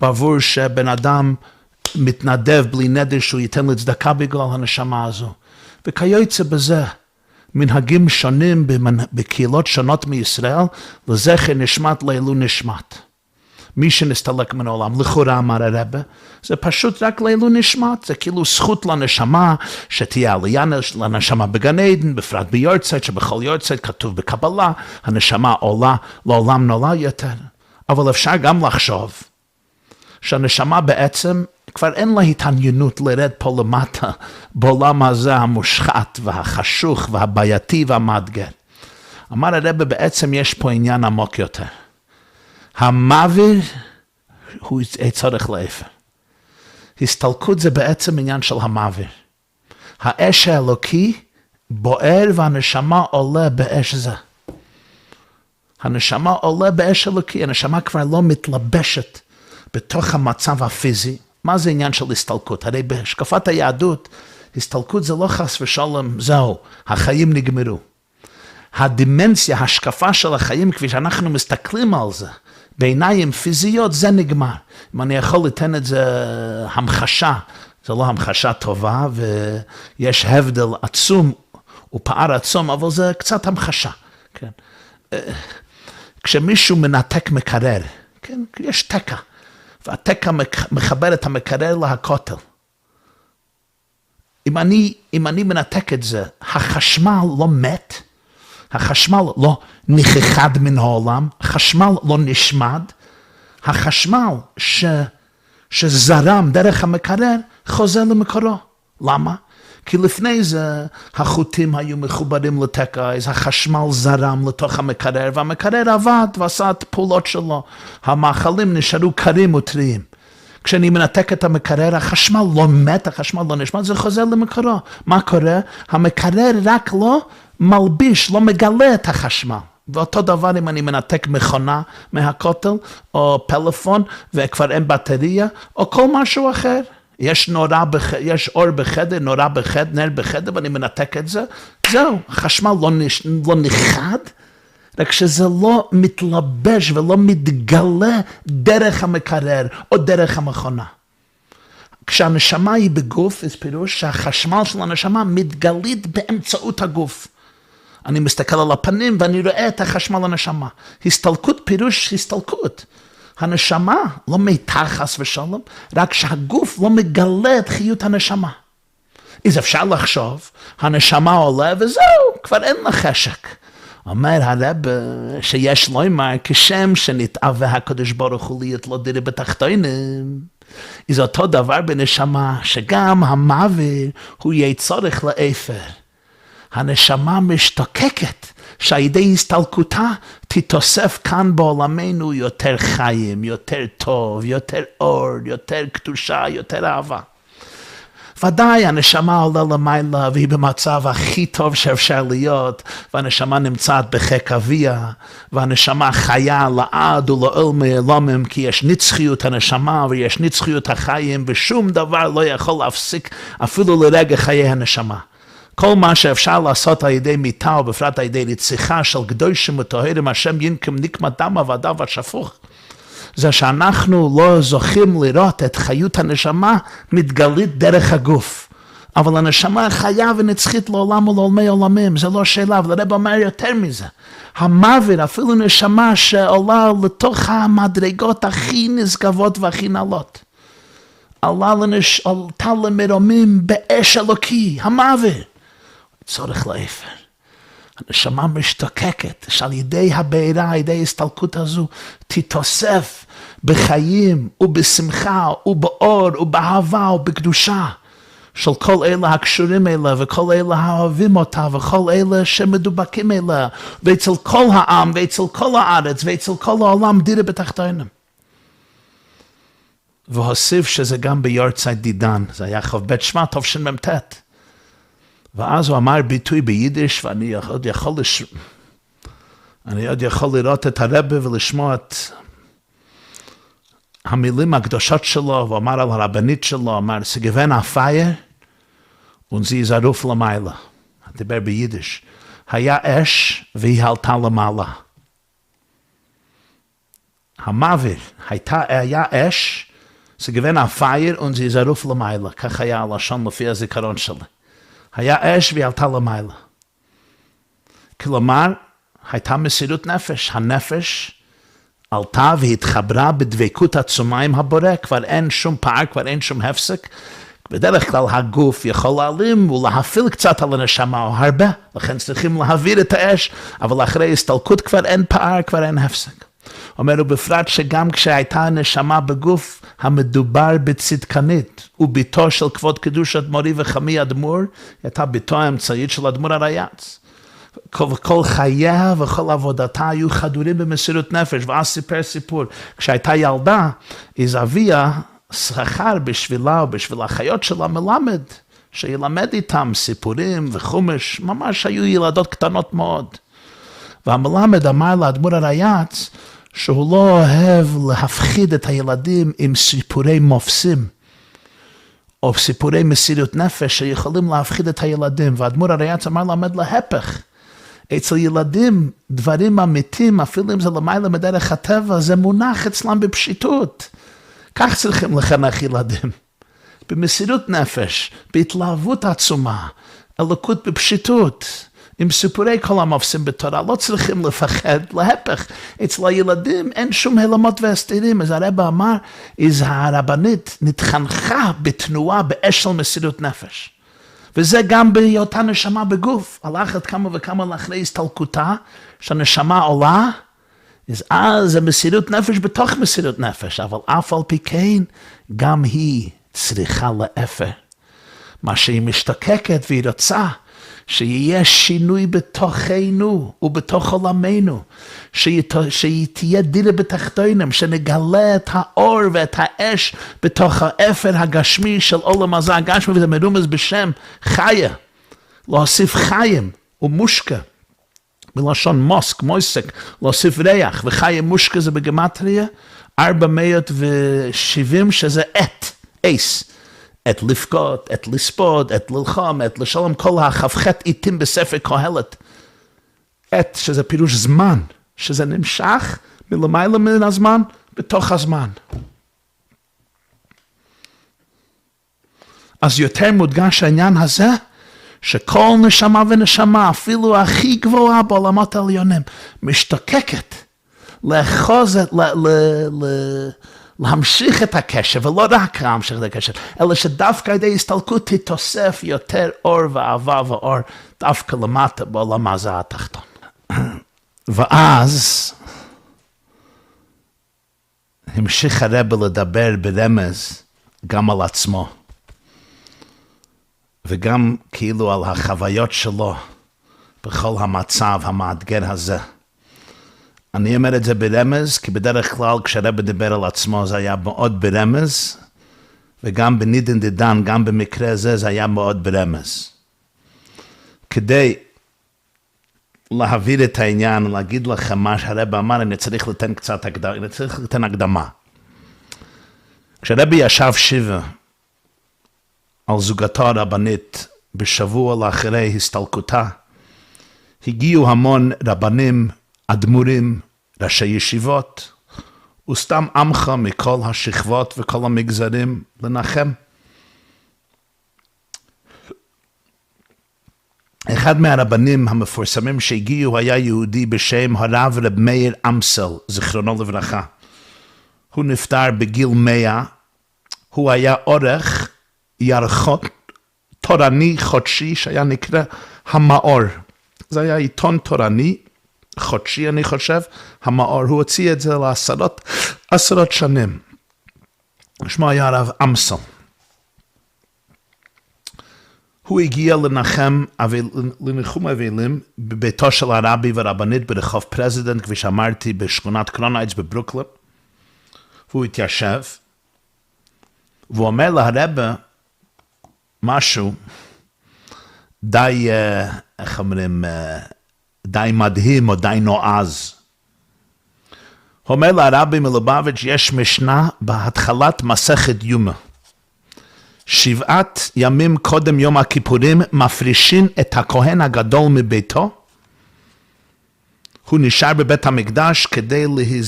בעבור שבן אדם מתנדב בלי נדר שהוא ייתן לצדקה בגלל הנשמה הזו. וכיוצא בזה, מנהגים שונים בקהילות שונות מישראל, לזכר נשמת לאלו נשמת. מי שנסתלק מן העולם, לכאורה אמר הרבה, זה פשוט רק לאלו נשמת, זה כאילו זכות לנשמה, שתהיה עלייה לנשמה בגן עדן, בפרט ביורצייט, שבכל יורצייט כתוב בקבלה, הנשמה עולה לעולם נולד יותר. אבל אפשר גם לחשוב, שהנשמה בעצם כבר אין לה התעניינות לרד פה למטה, בעולם הזה המושחת והחשוך והבעייתי והמאתגר. אמר הרבה בעצם יש פה עניין עמוק יותר. המוות הוא צורך לאפר. הסתלקות זה בעצם עניין של המוות. האש האלוקי בוער והנשמה עולה באש זה. הנשמה עולה באש אלוקי, הנשמה כבר לא מתלבשת בתוך המצב הפיזי. מה זה עניין של הסתלקות? הרי בהשקפת היהדות, הסתלקות זה לא חס ושלום, זהו, החיים נגמרו. הדימנסיה, השקפה של החיים, כפי שאנחנו מסתכלים על זה, בעיניים פיזיות, זה נגמר. אם אני יכול לתן את זה המחשה, זה לא המחשה טובה, ויש הבדל עצום, ופער עצום, אבל זה קצת המחשה. כן. כשמישהו מנתק מקרר, כן, יש תקע, והתקע מחבר את המקרר להכותל. אם אני מנתק את זה, החשמל לא מת, החשמל לא נכחד מן העולם, החשמל לא נשמד, החשמל שזרם דרך המקרר חוזר למקורו. למה? כי לפני זה החוטים היו מחוברים לתקע, אז החשמל זרם לתוך המקרר, והמקרר עבד ועשה את הפעולות שלו. המאכלים נשארו קרים וטריים. כשאני מנתק את המקרר, החשמל לא מת, החשמל לא נשמד, זה חוזר למקורו. מה קורה? המקרר רק לא מלביש, לא מגלה את החשמל. ואותו דבר אם אני מנתק מכונה מהכותל, או פלאפון, וכבר אין בטריה, או כל משהו אחר. יש אור בחדר, נורה בחדר, נר בחדר, ואני מנתק את זה, זהו, החשמל לא נחד, רק שזה לא מתלבש ולא מתגלה דרך המקרר, או דרך המכונה. כשהנשמה היא בגוף, יש פירוש שהחשמל של הנשמה מתגלית באמצעות הגוף. אני מסתכל על הפנים ואני רואה את החשמל הנשמה. הסתלקות פירוש הסתלקות. הנשמה לא מתה חס ושלום, רק שהגוף לא מגלה את חיות הנשמה. אז אפשר לחשוב, הנשמה עולה וזהו, כבר אין לה חשק. אומר הרב שיש לומר, כשם שנתאווה הקדוש ברוך הוא להיות לא דירה בתחתונים, אז אותו דבר בנשמה, שגם המוות הוא יהיה צורך לאפר. הנשמה משתוקקת, שהידי הסתלקותה תתוסף כאן בעולמנו יותר חיים, יותר טוב, יותר אור, יותר קדושה, יותר אהבה. ודאי הנשמה עולה למעלה והיא במצב הכי טוב שאפשר להיות, והנשמה נמצאת בחיק אביה, והנשמה חיה לעד ולעולמי עולמים, כי יש נצחיות הנשמה ויש נצחיות החיים, ושום דבר לא יכול להפסיק אפילו לרגע חיי הנשמה. כל מה שאפשר לעשות על ידי מיתה, ובפרט על ידי רציחה של קדושים וטהורים, השם ינקם נקמת דם עבדיו השפוך, זה שאנחנו לא זוכים לראות את חיות הנשמה מתגלית דרך הגוף. אבל הנשמה חיה ונצחית לעולם ולעולמי עולמים, זה לא שאלה, ולרב אומר יותר מזה. המוות, אפילו נשמה שעולה לתוך המדרגות הכי נשגבות והכי נעלות. עלתה למרומים באש אלוקי, המוות. צורך לאפר. הנשמה משתוקקת, שעל ידי הבעירה, על ידי ההסתלקות הזו, תתוסף בחיים ובשמחה ובאור ובאהבה ובקדושה. של כל אלה הקשורים אליה, וכל אלה האוהבים אותה, וכל אלה שמדובקים אליה, ואצל כל העם, ואצל כל הארץ, ואצל כל העולם, דירה בתחתינו. והוסיף שזה גם ביורצייט דידן, זה היה כ"ב שבט תשמ"ט. ואז הוא אמר ביטוי ביידיש, ואני עוד יכול לראות את הרבי ולשמוע את המילים הקדושות שלו, הוא אמר על הרבנית שלו, אמר, סגוון הפייר, ונזי זרוף למעלה. דיבר ביידיש. היה אש והיא עלתה למעלה. המוות, היה אש, סגוון הפייר, ונזי זרוף למעלה. כך היה הלשון לפי הזיכרון שלי. היה אש והיא עלתה למעלה. כלומר, הייתה מסירות נפש. הנפש עלתה והתחברה בדבקות עצומה עם הבורא, כבר אין שום פער, כבר אין שום הפסק. בדרך כלל הגוף יכול להעלים ולהפיל קצת על הנשמה או הרבה, לכן צריכים להעביר את האש, אבל אחרי הסתלקות כבר אין פער, כבר אין הפסק. אומר הוא בפרט שגם כשהייתה הנשמה בגוף המדובר בצדקנית, וביתו של כבוד קדושת מורי וחמי אדמו"ר, הייתה ביתו האמצעית של אדמו"ר הריי"צ. כל חייה וכל עבודתה היו חדורים במסירות נפש, ואז סיפר סיפור, כשהייתה ילדה, אז אביה שכר בשבילה ובשביל החיות שלה מלמד, שילמד איתם סיפורים וחומש, ממש היו ילדות קטנות מאוד. והמלמד אמר לאדמו"ר הריי"צ, שהוא לא אוהב להפחיד את הילדים עם סיפורי מופסים, או סיפורי מסירות נפש שיכולים להפחיד את הילדים, ואדמו"ר הריי"צ אמר למד להפך, אצל ילדים דברים אמיתיים, אפילו אם זה למעלה מדרך הטבע, זה מונח אצלם בפשיטות. כך צריכים לחנך ילדים, במסירות נפש, בהתלהבות עצומה, אלוקות בפשיטות, עם סיפורי כל המופסים בתורה, לא צריכים לפחד, להפך, אצל הילדים אין שום הלמות והסתירים, אז הרבא אמר, אז הרבנית נתחנכה בתנועה באש של מסירות נפש. וזה גם בהיותה נשמה בגוף, הלכת כמה וכמה לאחרי הסתלקותה, שהנשמה עולה, אז זה מסירות נפש בתוך מסירות נפש, אבל אף על פי כן, גם היא צריכה לאפר. מה שהיא משתוקקת והיא רוצה, שיהיה שינוי בתוכנו ובתוך עולמנו, שהיא תהיה דירה בתחתינו, שנגלה את האור ואת האש בתוך האפר הגשמי של עולם הזה הגשמי, וזה מרומז בשם חיה, להוסיף חיים ומושקה, בלשון מוסק, מויסק, להוסיף ריח, וחיה מושקה זה בגמטריה, 470 שזה אייס, את לפקוד, את לספוד, את ללחום, את לשלום, כל החפחת עיתים בספר קהלת. את, שזה פירוש זמן, שזה נמשך מלמעלה מן הזמן, בתוך הזמן. אז יותר מודגש העניין הזה, שכל נשמה ונשמה, אפילו הכי גבוהה בעולמות העליונים, משתוקקת לאחוז להמשיך את הקשר, ולא רק להמשיך את הקשר, אלא שדווקא על ידי הסתלקות תתוסף יותר אור ואהבה ואור, דווקא למטה בעולם הזה התחתון. ואז המשיך הרב לדבר ברמז גם על עצמו, וגם כאילו על החוויות שלו בכל המצב המאתגר הזה. אני אומר את זה ברמז, כי בדרך כלל כשהרב דיבר על עצמו זה היה מאוד ברמז, וגם בנידן דידן, גם במקרה הזה זה היה מאוד ברמז. כדי להעביר את העניין, להגיד לכם מה שהרב אמר, אני צריך לתת הקדמה. כשהרב ישב שבע על זוגתו הרבנית בשבוע לאחרי הסתלקותה, הגיעו המון רבנים, אדמו"רים, ראשי ישיבות, וסתם עמך מכל השכבות וכל המגזרים לנחם. אחד מהרבנים המפורסמים שהגיעו היה יהודי בשם הרב רב מאיר אמסל, זיכרונו לברכה. הוא נפטר בגיל 100, הוא היה עורך ירחון תורני חודשי שהיה נקרא המאור. זה היה עיתון תורני חודשי אני חושב, המאור, הוא הוציא את זה לעשרות שנים. שמו היה הרב אמסל. הוא הגיע לניחום אבלים בביתו של הרבי והרבנית ברחוב פרזידנט, כפי שאמרתי, בשכונת קרונייטס בברוקלין. והוא התיישב, והוא אומר להרבי משהו די, איך אומרים, די מדהים או די נועז. הוא אומר להרבי מלובביץ', יש משנה בהתחלת מסכת יומא. 7 ימים קודם יום הכיפורים מפרישים את הכהן הגדול מביתו. הוא נשאר בבית המקדש כדי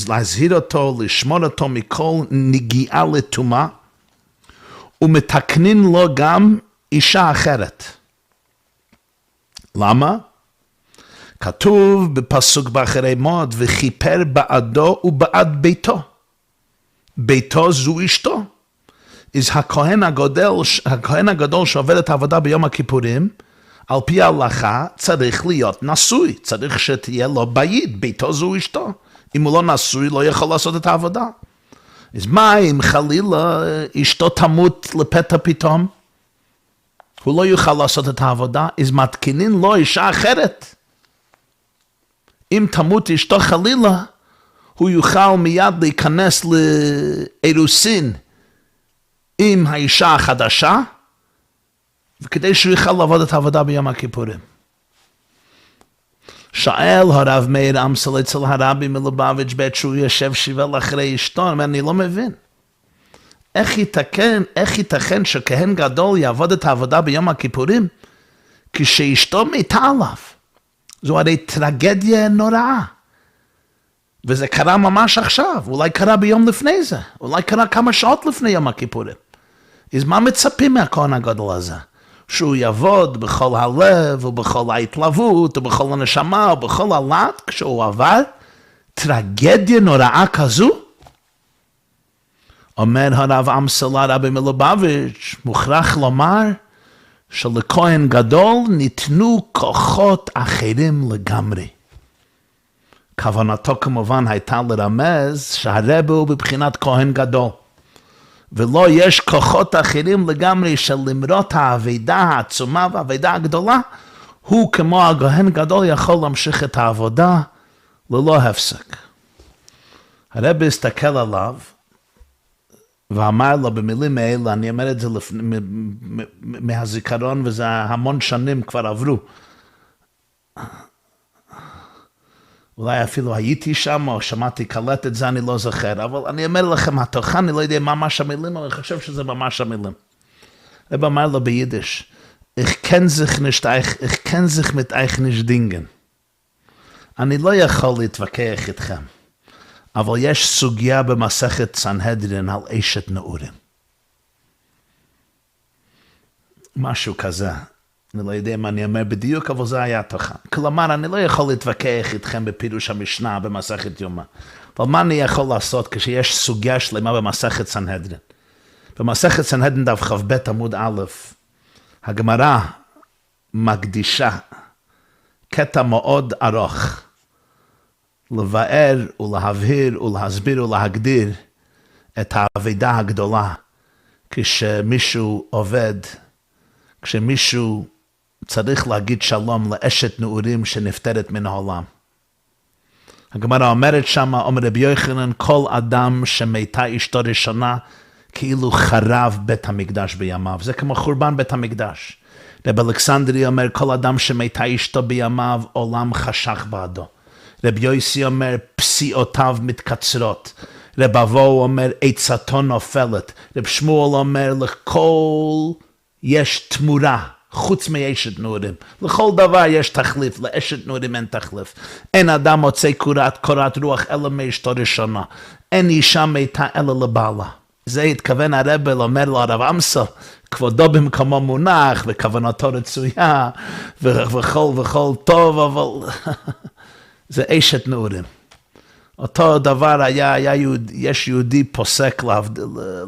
להזהיר אותו, לשמור אותו מכל נגיעה לטומאה, ומתקנין לו גם אישה אחרת. למה? כתוב בפסוק באחרי מות, וכיפר בעדו ובעד ביתו. ביתו זו אשתו. אז הכהן הגדול שעובד את העבודה ביום הכיפורים, על פי ההלכה צריך להיות נשוי, צריך שתהיה לו בית, ביתו זו אשתו. אם הוא לא נשוי, לא יכול לעשות את העבודה. אז מה אם חלילה אשתו תמות לפתע פתאום? הוא לא יוכל לעשות את העבודה, אז מתקינין לו אישה אחרת. אם תמות אשתו חלילה, הוא יוכל מיד להיכנס לאירוסין עם האישה החדשה, וכדי שהוא יוכל לעבוד את העבודה ביום הכיפורים. שואל הרב מאיר אמסל אצל הרבי מלובביץ' בעת שהוא יושב שיבל אחרי אשתו, אומר, אני לא מבין. איך ייתכן שכהן גדול יעבוד את העבודה ביום הכיפורים, כשאשתו מתה עליו? זו הרי טרגדיה נוראה. וזה קרה ממש עכשיו, אולי קרה ביום לפני זה, אולי קרה כמה שעות לפני יום הכיפורים. אז מה מצפים מהכהן הגדול הזה? שהוא יעבוד בכל הלב, ובכל ההתלהבות, ובכל הנשמה, ובכל הלט, כשהוא עבר טרגדיה נוראה כזו? אומר הרב אמסל הרבי מלובביץ', מוכרח לומר שלכהן גדול ניתנו כוחות אחרים לגמרי. כוונתו כמובן הייתה לרמז שהרבי הוא בבחינת כהן גדול. ולא יש כוחות אחרים לגמרי שלמרות העבודה העצומה והעבודה הגדולה, הוא כמו הכהן גדול יכול להמשיך את העבודה ללא הפסק. הרבי הסתכל עליו ואמר לו במילים האלה, אני אומר את זה מהזיכרון וזה המון שנים כבר עברו. אולי אפילו הייתי שם או שמעתי קלט את זה, אני לא זוכר, אבל אני אומר לכם, התוכן, אני לא יודע מה ממש המילים, אבל אני חושב שזה ממש המילים. רב אמר לו ביידיש, ich kenn sich mit euch nicht dingen. אני לא יכול להתווכח איתכם, אבל יש סוגיה במסכת סנהדרין על אשת נעורים. משהו כזה. אני לא יודע מה אני אומר בדיוק, אבל זה היה תוכן. כלומר, אני לא יכול להתווכח איתכם בפירוש המשנה במסכת יומא. אבל מה אני יכול לעשות כשיש סוגיה שלמה במסכת סנהדרין? במסכת סנהדרין דף כ"ב עמוד א', הגמרא מקדישה קטע מאוד ארוך, לבאר ולהבהיר ולהסביר ולהגדיר את העבודה הגדולה כשמישהו עובד, כשמישהו צריך להגיד שלום לאשת נעורים שנפטרת מן העולם. הגמרא אומרת שמה, אומר רבי יוחנן, כל אדם שמתה אשתו ראשונה, כאילו חרב בית המקדש בימיו. זה כמו חורבן בית המקדש. רבי אלכסנדרי אומר, כל אדם שמתה אשתו בימיו, עולם חשך בעדו. רבי יוסי אומר, פסיעותיו מתקצרות. רבי אבו אומר, עצתו נופלת. רבי שמואל אומר, לכל יש תמורה. חוץ מאשת נעורים. לכל דבר יש תחליף, לאשת נעורים אין תחליף. אין אדם מוצא קורת רוח אלא מאשתו ראשונה. אין אישה מתה אלא לבעלה. זה התכוון הרב לומר לרב אמסל, כבודו במקומו מונח, וכוונתו רצויה, וכל טוב, אבל זה אשת נעורים. אותו דבר יש יהודי פוסק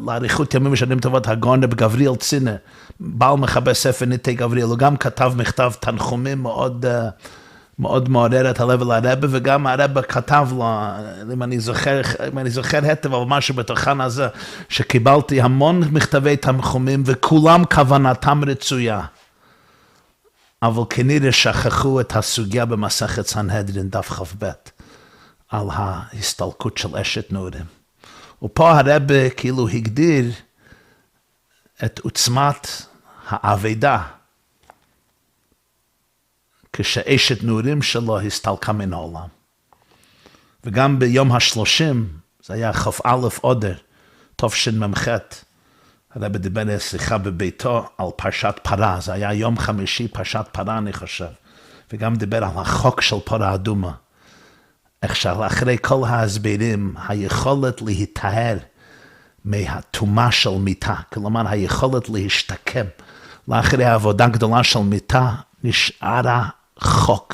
לאריכות ימים ושנים טובות, הגאון רב גבריאל צינר, בעל מחבר ספר ניטי גבריאל, הוא גם כתב מכתב תנחומים מאוד מעורר את הלב לרב, וגם הרב כתב לו, אם אני זוכר היטב, אבל משהו בתוכן הזה, שקיבלתי המון מכתבי תנחומים, וכולם כוונתם רצויה. אבל כנראה שכחו את הסוגיה במסכת סנהדרין דף כ"ב, על ההסתלקות של אשת נעורים. ופה הרב כאילו הגדיר את עוצמת האבדה, כשאשת נעורים שלו הסתלקה מן העולם. וגם ביום ה-30, זה היה כ"א אדר, תשמ"ח, הרב דיבר שיחה בביתו על פרשת פרה, זה היה יום חמישי פרשת פרה אני חושב, וגם דיבר על החוק של פרה אדומה, איך שאחרי כל ההסברים, היכולת להיטהר מהטומאה של מיתה, כלומר היכולת להשתקם, לאחרי העבודה גדולה של מיתה, נשארה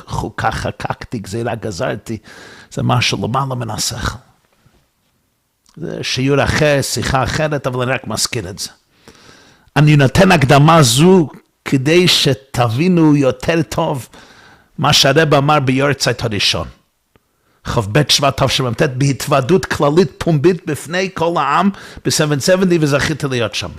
חוקה חקקתי, גזירה גזרתי, זה משהו למעלה מן השכל. זה שיעור אחר, שיחה אחרת, אבל אני רק מזכיר את זה. אני נותן הקדמה זו כדי שתבינו יותר טוב מה שהרב אמר ביורצייט הראשון. כ"ב שבט תשמ"ט, בהתוועדות כללית פומבית בפני כל העם ב-770 וזכיתי להיות שם.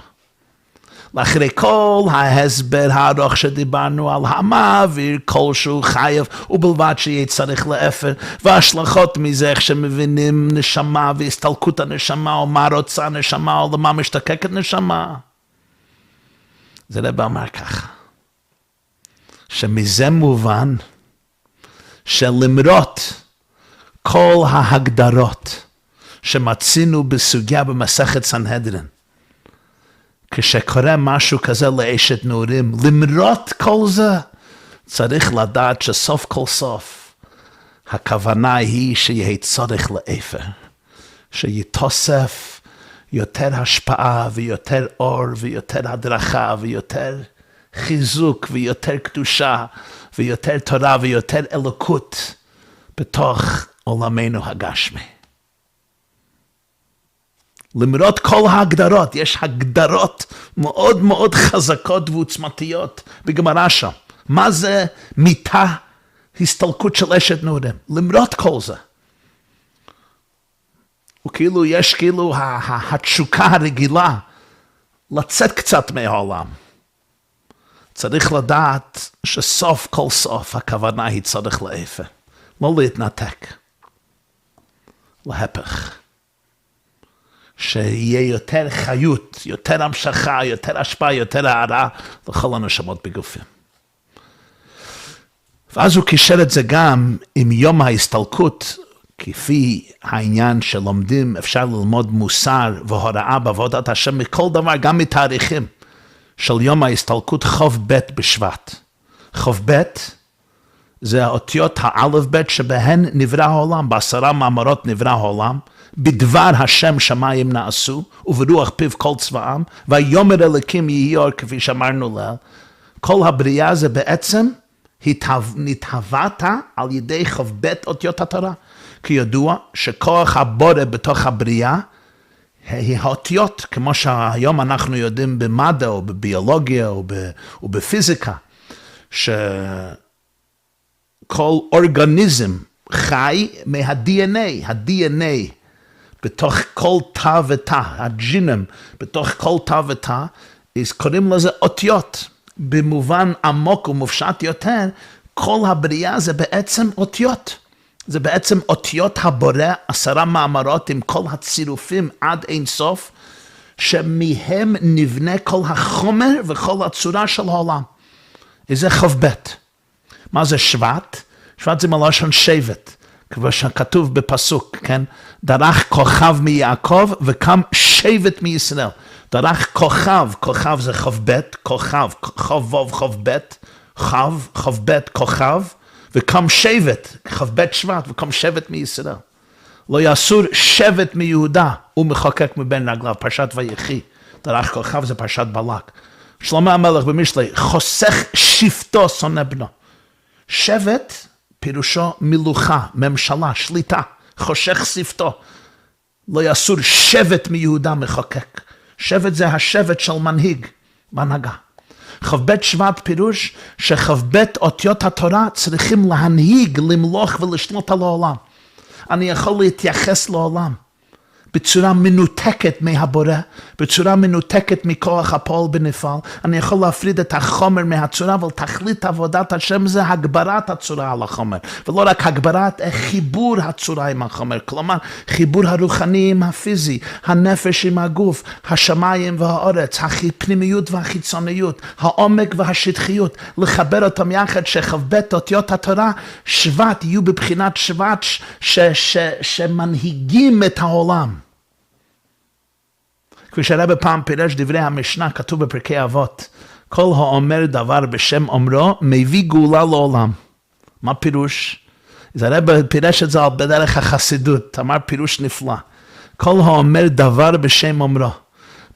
לאחרי כל ההסבר הארוך שדיברנו על המעביר כלשהו חייב ובלבד שיהיה צריך לאפר וההשלכות מזה איך שמבינים נשמה והסתלקות הנשמה או מה רוצה נשמה או למה משתקקת נשמה. זה רב אמר ככה, שמזה מובן שלמרות כל ההגדרות שמצינו בסוגיה במסכת סנהדרין, כשקורה משהו כזה לאשת נעורים, למרות כל זה, צריך לדעת שסוף כל סוף, הכוונה היא שיהיה צורך לאפר, שיתוסף יותר השפעה ויותר אור ויותר הדרכה ויותר חיזוק ויותר קדושה ויותר תורה ויותר אלוקות בתוך עולמנו הגשמי. למרות כל ההגדרות, יש הגדרות מאוד מאוד חזקות ועוצמתיות בגמרא שם. מה זה מיתה, הסתלקות של אשת נעורים? למרות כל זה. וכאילו יש כאילו התשוקה הרגילה לצאת קצת מהעולם. צריך לדעת שסוף כל סוף הכוונה היא צריך לאפר. לא להתנתק. להפך. שיהיה יותר חיות, יותר המשכה, יותר השפעה, יותר הערה לכל הנשמות בגופים. ואז הוא קישר את זה גם עם יום ההסתלקות, כפי העניין שלומדים, אפשר ללמוד מוסר והוראה בעבודת השם מכל דבר, גם מתאריכים של יום ההסתלקות ח"ב בשבט. ח"ב זה האותיות האלף בית שבהן נברא העולם, ב10 מאמרות נברא העולם, בדבר השם שמיים נעשו, וברוח פיו כל צבאם, ויאמר אלוקים יהי אור, כפי שאמרנו לה, כל הבריאה זה בעצם נתהוות על ידי כ"ב אותיות התורה. כי ידוע שכוח הבורא בתוך הבריאה, היא האותיות, כמו שהיום אנחנו יודעים במדע או בביולוגיה או בפיזיקה, שכל אורגניזם חי מה-DNA, ה-DNA בתוך כל תא ותא, הג'ינום בתוך כל תא ותא, קוראים לזה אותיות. במובן עמוק ומופשט יותר, כל הבריאה זה בעצם אותיות. זה בעצם אותיות הבורא, 10 מאמרות עם כל הצירופים עד אין סוף, שמהם נבנה כל החומר וכל הצורה של העולם. זה כ"ב. מה זה שבט? שבט זה מלשון שבט. כמו שכתוב בפסוק, כן? דרך כוכב מיעקב וקם שבט מישראל. דרך כוכב, כוכב זה כ"ב, כוכב, כ"ו כ"ב, כ"ב כוכב, וקם שבט, כ"ב שבט, וקם שבט מישראל. לא יסור שבט מיהודה ומחוקק מבין רגליו, פרשת ויחי, דרך כוכב זה פרשת בלק. שלמה המלך במשלי, חוסך שבטו שונא בנו. שבט פירושו מלוכה, ממשלה, שליטה, חושך שבטו. לא יסור שבט מיהודה מחוקק. שבט זה השבט של מנהיג, בהנהגה. כ"ב שבט פירוש שכ"ב אותיות התורה צריכים להנהיג, למלוך ולשלוט על העולם. אני יכול להתייחס לעולם בצורה מנותקת מהבורא, בצורה מנותקת מכוח הפועל בנפעל. אני יכול להפריד את החומר מהצורה, אבל תכלית עבודת השם זה הגברת הצורה על החומר. ולא רק הגברת, חיבור הצורה עם החומר. כלומר, חיבור הרוחני עם הפיזי, הנפש עם הגוף, השמיים והאורץ, הפנימיות והחיצוניות, העומק והשטחיות. לחבר אותם יחד שכ"ב אותיות התורה, שבט יהיו בבחינת שבט שמנהיגים את העולם. כפי שהרבא פעם פירש דברי המשנה, כתוב בפרקי אבות, כל האומר דבר בשם אומרו, מביא גאולה לעולם. מה פירוש? אז הרבא פירש את זה בדרך החסידות, אמר פירוש נפלא. כל האומר דבר בשם אומרו.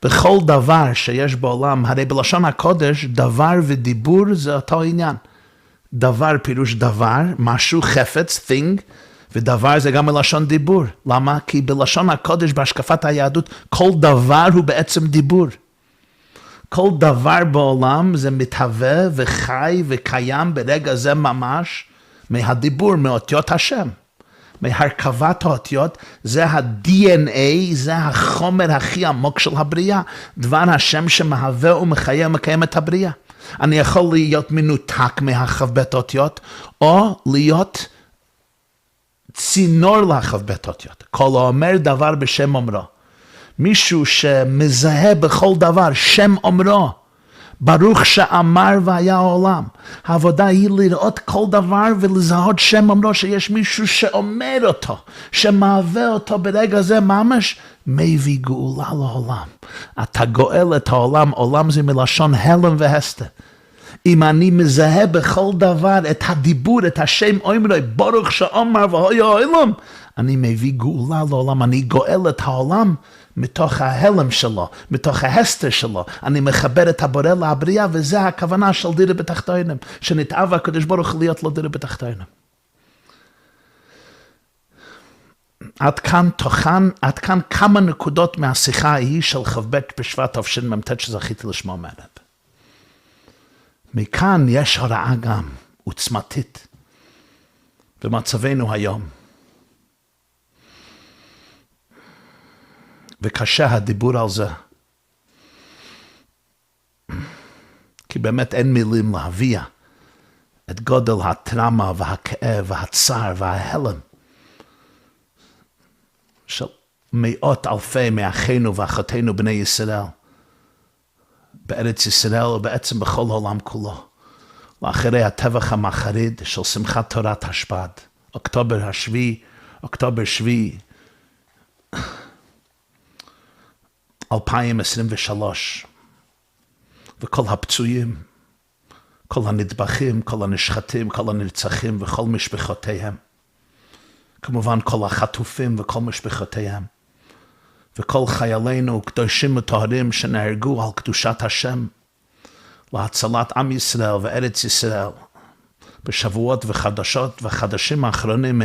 בכל דבר שיש בעולם, הרי בלשון הקודש, דבר ודיבור זה אותו עניין. דבר פירוש דבר, משהו, חפץ, thing, ודבר זה גם מלשון דיבור. למה? כי בלשון הקודש, בהשקפת היהדות, כל דבר הוא בעצם דיבור. כל דבר בעולם זה מתהווה וחי וקיים ברגע זה ממש מהדיבור, מאותיות השם. מהרכבת האותיות, זה ה-DNA, זה החומר הכי עמוק של הבריאה. דבר השם שמהווה ומחיה ומקיים את הבריאה. אני יכול להיות מנותק מהכ"ב אותיות, או להיות צינור לכ"ב אותיות. כל האומר דבר בשם אומרו. מישהו שמזהה בכל דבר שם אומרו. ברוך שאמר והיה העולם. העבודה היא לראות כל דבר ולזהות שם אומרו, שיש מישהו שאומר אותו, שמהווה אותו ברגע זה ממש, מביא גאולה לעולם. אתה גואל את העולם, עולם זה מלשון הלם והסתר. אם אני מזהה בכל דבר את הדיבור, את השם אומרי, ברוך שאמר והיה העולם, אני מביא גאולה לעולם, אני גואל את העולם מתוך ההלם שלו, מתוך ההסתר שלו. אני מחבר את הבורא לבריאה, וזה הכוונה של דירה בתחתינים, שנתאווה הקדוש ברוך הוא להיות לו דירה בתחתינים. עד כאן כמה נקודות מהשיחה ההיא של כ"ב בשבט תשמ"ט שזכיתי לשמוע מהרב. מכאן יש הוראה גם עוצמתית במצבנו היום. וקשה הדיבור על זה. כי באמת אין מילים להביע את גודל הטראומה והכאב והצער וההלם של מאות אלפי מאחינו ואחיותינו בני ישראל. בארץ ישראל ובעצם בכל העולם כולו. לאחרי הטבח המחריד של שמחת תורת השפד, אוקטובר 7, 2023, וכל הפצועים, כל הנטבחים, כל הנשחטים, כל הנרצחים וכל משפחותיהם. כמובן כל החטופים וכל משפחותיהם. וכל חיילינו קדושים וטהרים שנהרגו על קדושת השם, להצלת עם ישראל וארץ ישראל, בשבועות וחדשות וחדשים האחרונים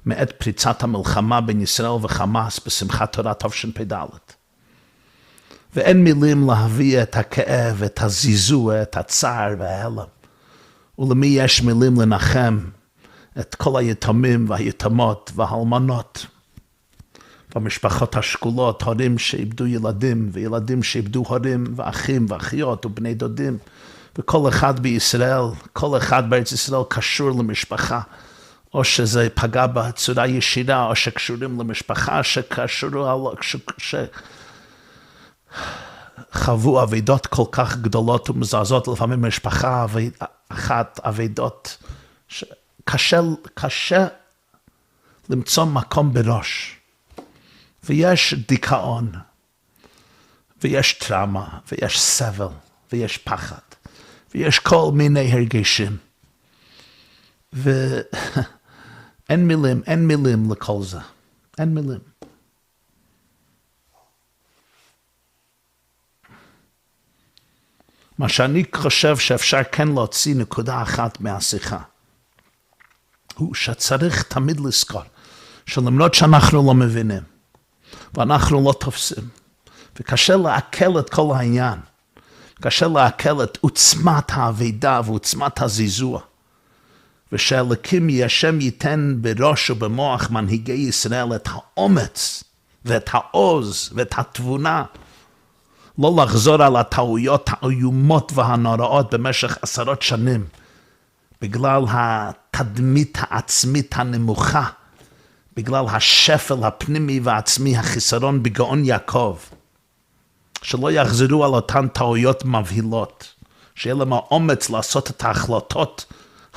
מעת פריצת המלחמה בין ישראל וחמאס בשמחת תורה תשפ"ד. ואין מילים להביא את הכאב, את הזיזוע, את הצער וההלם. ולמי יש מילים לנחם את כל היתומים והיתומות והאלמנות, והמשפחות השכולות, הורים שאיבדו ילדים, וילדים שאיבדו הורים, ואחים ואחיות ובני דודים, וכל אחד בישראל, כל אחד בארץ ישראל קשור למשפחה, או שזה פגע בצורה ישירה, או שקשורים למשפחה, שחוו אבדות כל כך גדולות ומזעזעות, לפעמים משפחה אחת אבדות, קשה למצוא מקום בראש. ויש דיכאון, ויש טראומה, ויש סבל, ויש פחד, ויש כל מיני הרגשים. ואין מילים לכל זה. אין מילים. מה שאני חושב שאפשר כן להוציא נקודה אחת מהשיחה, הוא שצריך תמיד לזכור, שלמרות שאנחנו לא מבינים, ואנחנו לא תופסים, וקשה לעכל את כל העניין, קשה לעכל את עוצמת העבידה ועוצמת הזיזוע, ושאלוקים השם ייתן בראש ובמוח מנהיגי ישראל את האומץ, ואת העוז, ואת התבונה, לא לחזור על הטעויות האיומות והנוראות במשך 10 שנים, בגלל התדמית העצמית הנמוכה, בגלל השפל הפנימי והעצמי, החיסרון בגאון יעקב, שלא יחזרו על אותן טעויות מבהילות, שיהיה להם האומץ לעשות את ההחלטות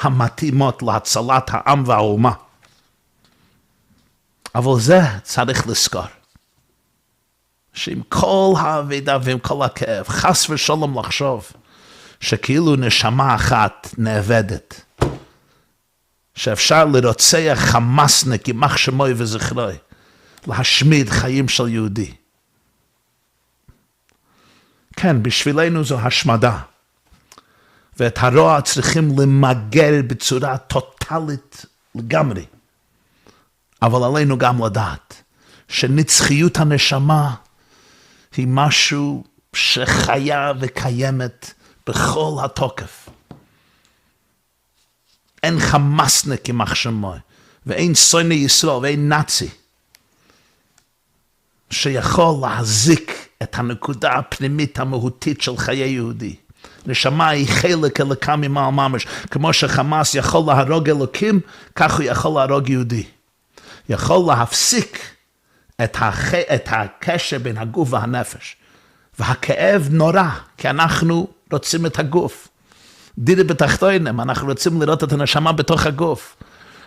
המתאימות להצלת העם והאומה. אבל זה צריך לזכור, שעם כל העבודה ועם כל הכאב, חס ושלום לחשוב, שכאילו נשמה אחת נאבדת, שאפשר לרוצח חמאסניק יימח שמוי וזכרוי, להשמיד חיים של יהודי. כן, בשבילנו זו השמדה, ואת הרוע צריכים למגר בצורה טוטלית לגמרי, אבל עלינו גם לדעת שנצחיות הנשמה היא משהו שחיה וקיימת בכל התוקף. אין חמאסניק יימח שמוי, ואין שונא ישראל ואין נאצי, שיכול להחזיק את הנקודה הפנימית המהותית של חיי יהודי. נשמה היא חלק אלוקה ממעל ממש, כמו שחמאס יכול להרוג אלוקים, כך הוא יכול להרוג יהודי. יכול להפסיק את הקשר בין הגוף והנפש. והכאב נורא, כי אנחנו רוצים את הגוף. דידי בתחתונים, אנחנו רוצים לראות את הנשמה בתוך הגוף.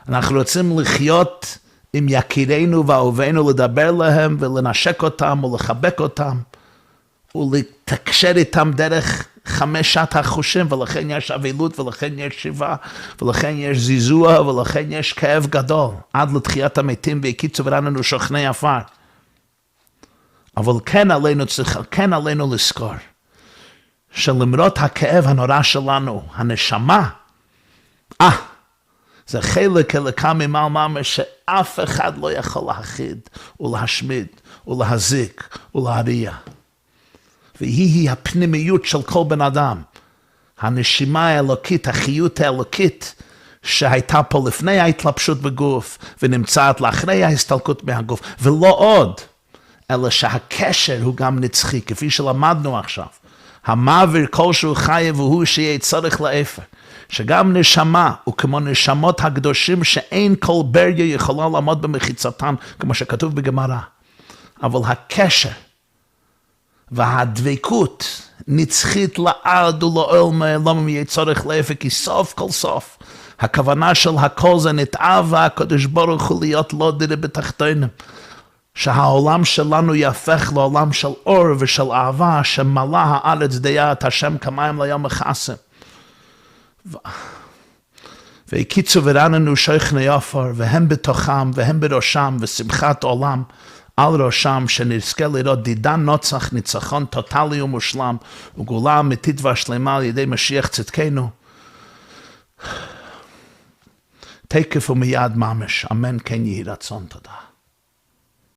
אנחנו רוצים לחיות עם יקירינו ואהובינו, לדבר להם ולנשק אותם ולחבק אותם, ולתקשר איתם דרך 5 החושים, ולכן יש אבילות, ולכן יש שיבה, ולכן יש זיזוע, ולכן יש כאב גדול, עד לתחיית המתים, והקיצו ורעננו שוכני עפר. אבל כן עלינו לזכור, שלמרות הכאב הנורא שלנו, הנשמה, זה חלק אלוקה ממעל ממש, שאף אחד לא יכול להכחיד, ולהשמיד, ולהזיק, ולהריע. והיא הפנימיות של כל בן אדם, הנשימה האלוקית, החיות האלוקית, שהייתה פה לפני ההתלבשות בגוף, ונמצאת לאחרי ההסתלקות מהגוף, ולא עוד, אלא שהקשר הוא גם נצחי, כפי שלמדנו עכשיו. המעביר כלשהו חי והוא שיהיה צורך לאפר, שגם נשמה, וכמו נשמות הקדושים, שאין כל בריה יכולה לעמוד במחיצתן, כמו שכתוב בגמרא. אבל הקשר, והדבקות נצחית לעד ולעולם מעולם יהיה צורך לאפר, כי סוף כל סוף, הכוונה של הכל זה נתאווה, הקדוש ברוך הוא להיות לא דידי בתחתונים, שהעולם שלנו יהפך לעולם של אור ושל אהבה, שמלא הארץ דיית השם כמים ליום מכסים. והקיצו ורעננו שוכני עפר, והם בתוכם והם בראשם, ושמחת עולם על ראשם, שנזכה לראות דידן נוצח, ניצחון טוטלי ומושלם, וגאולה אמיתית והשלמה על ידי משיח צדקנו. תקף ומיד ממש, אמן כן יהי רצון. תודה.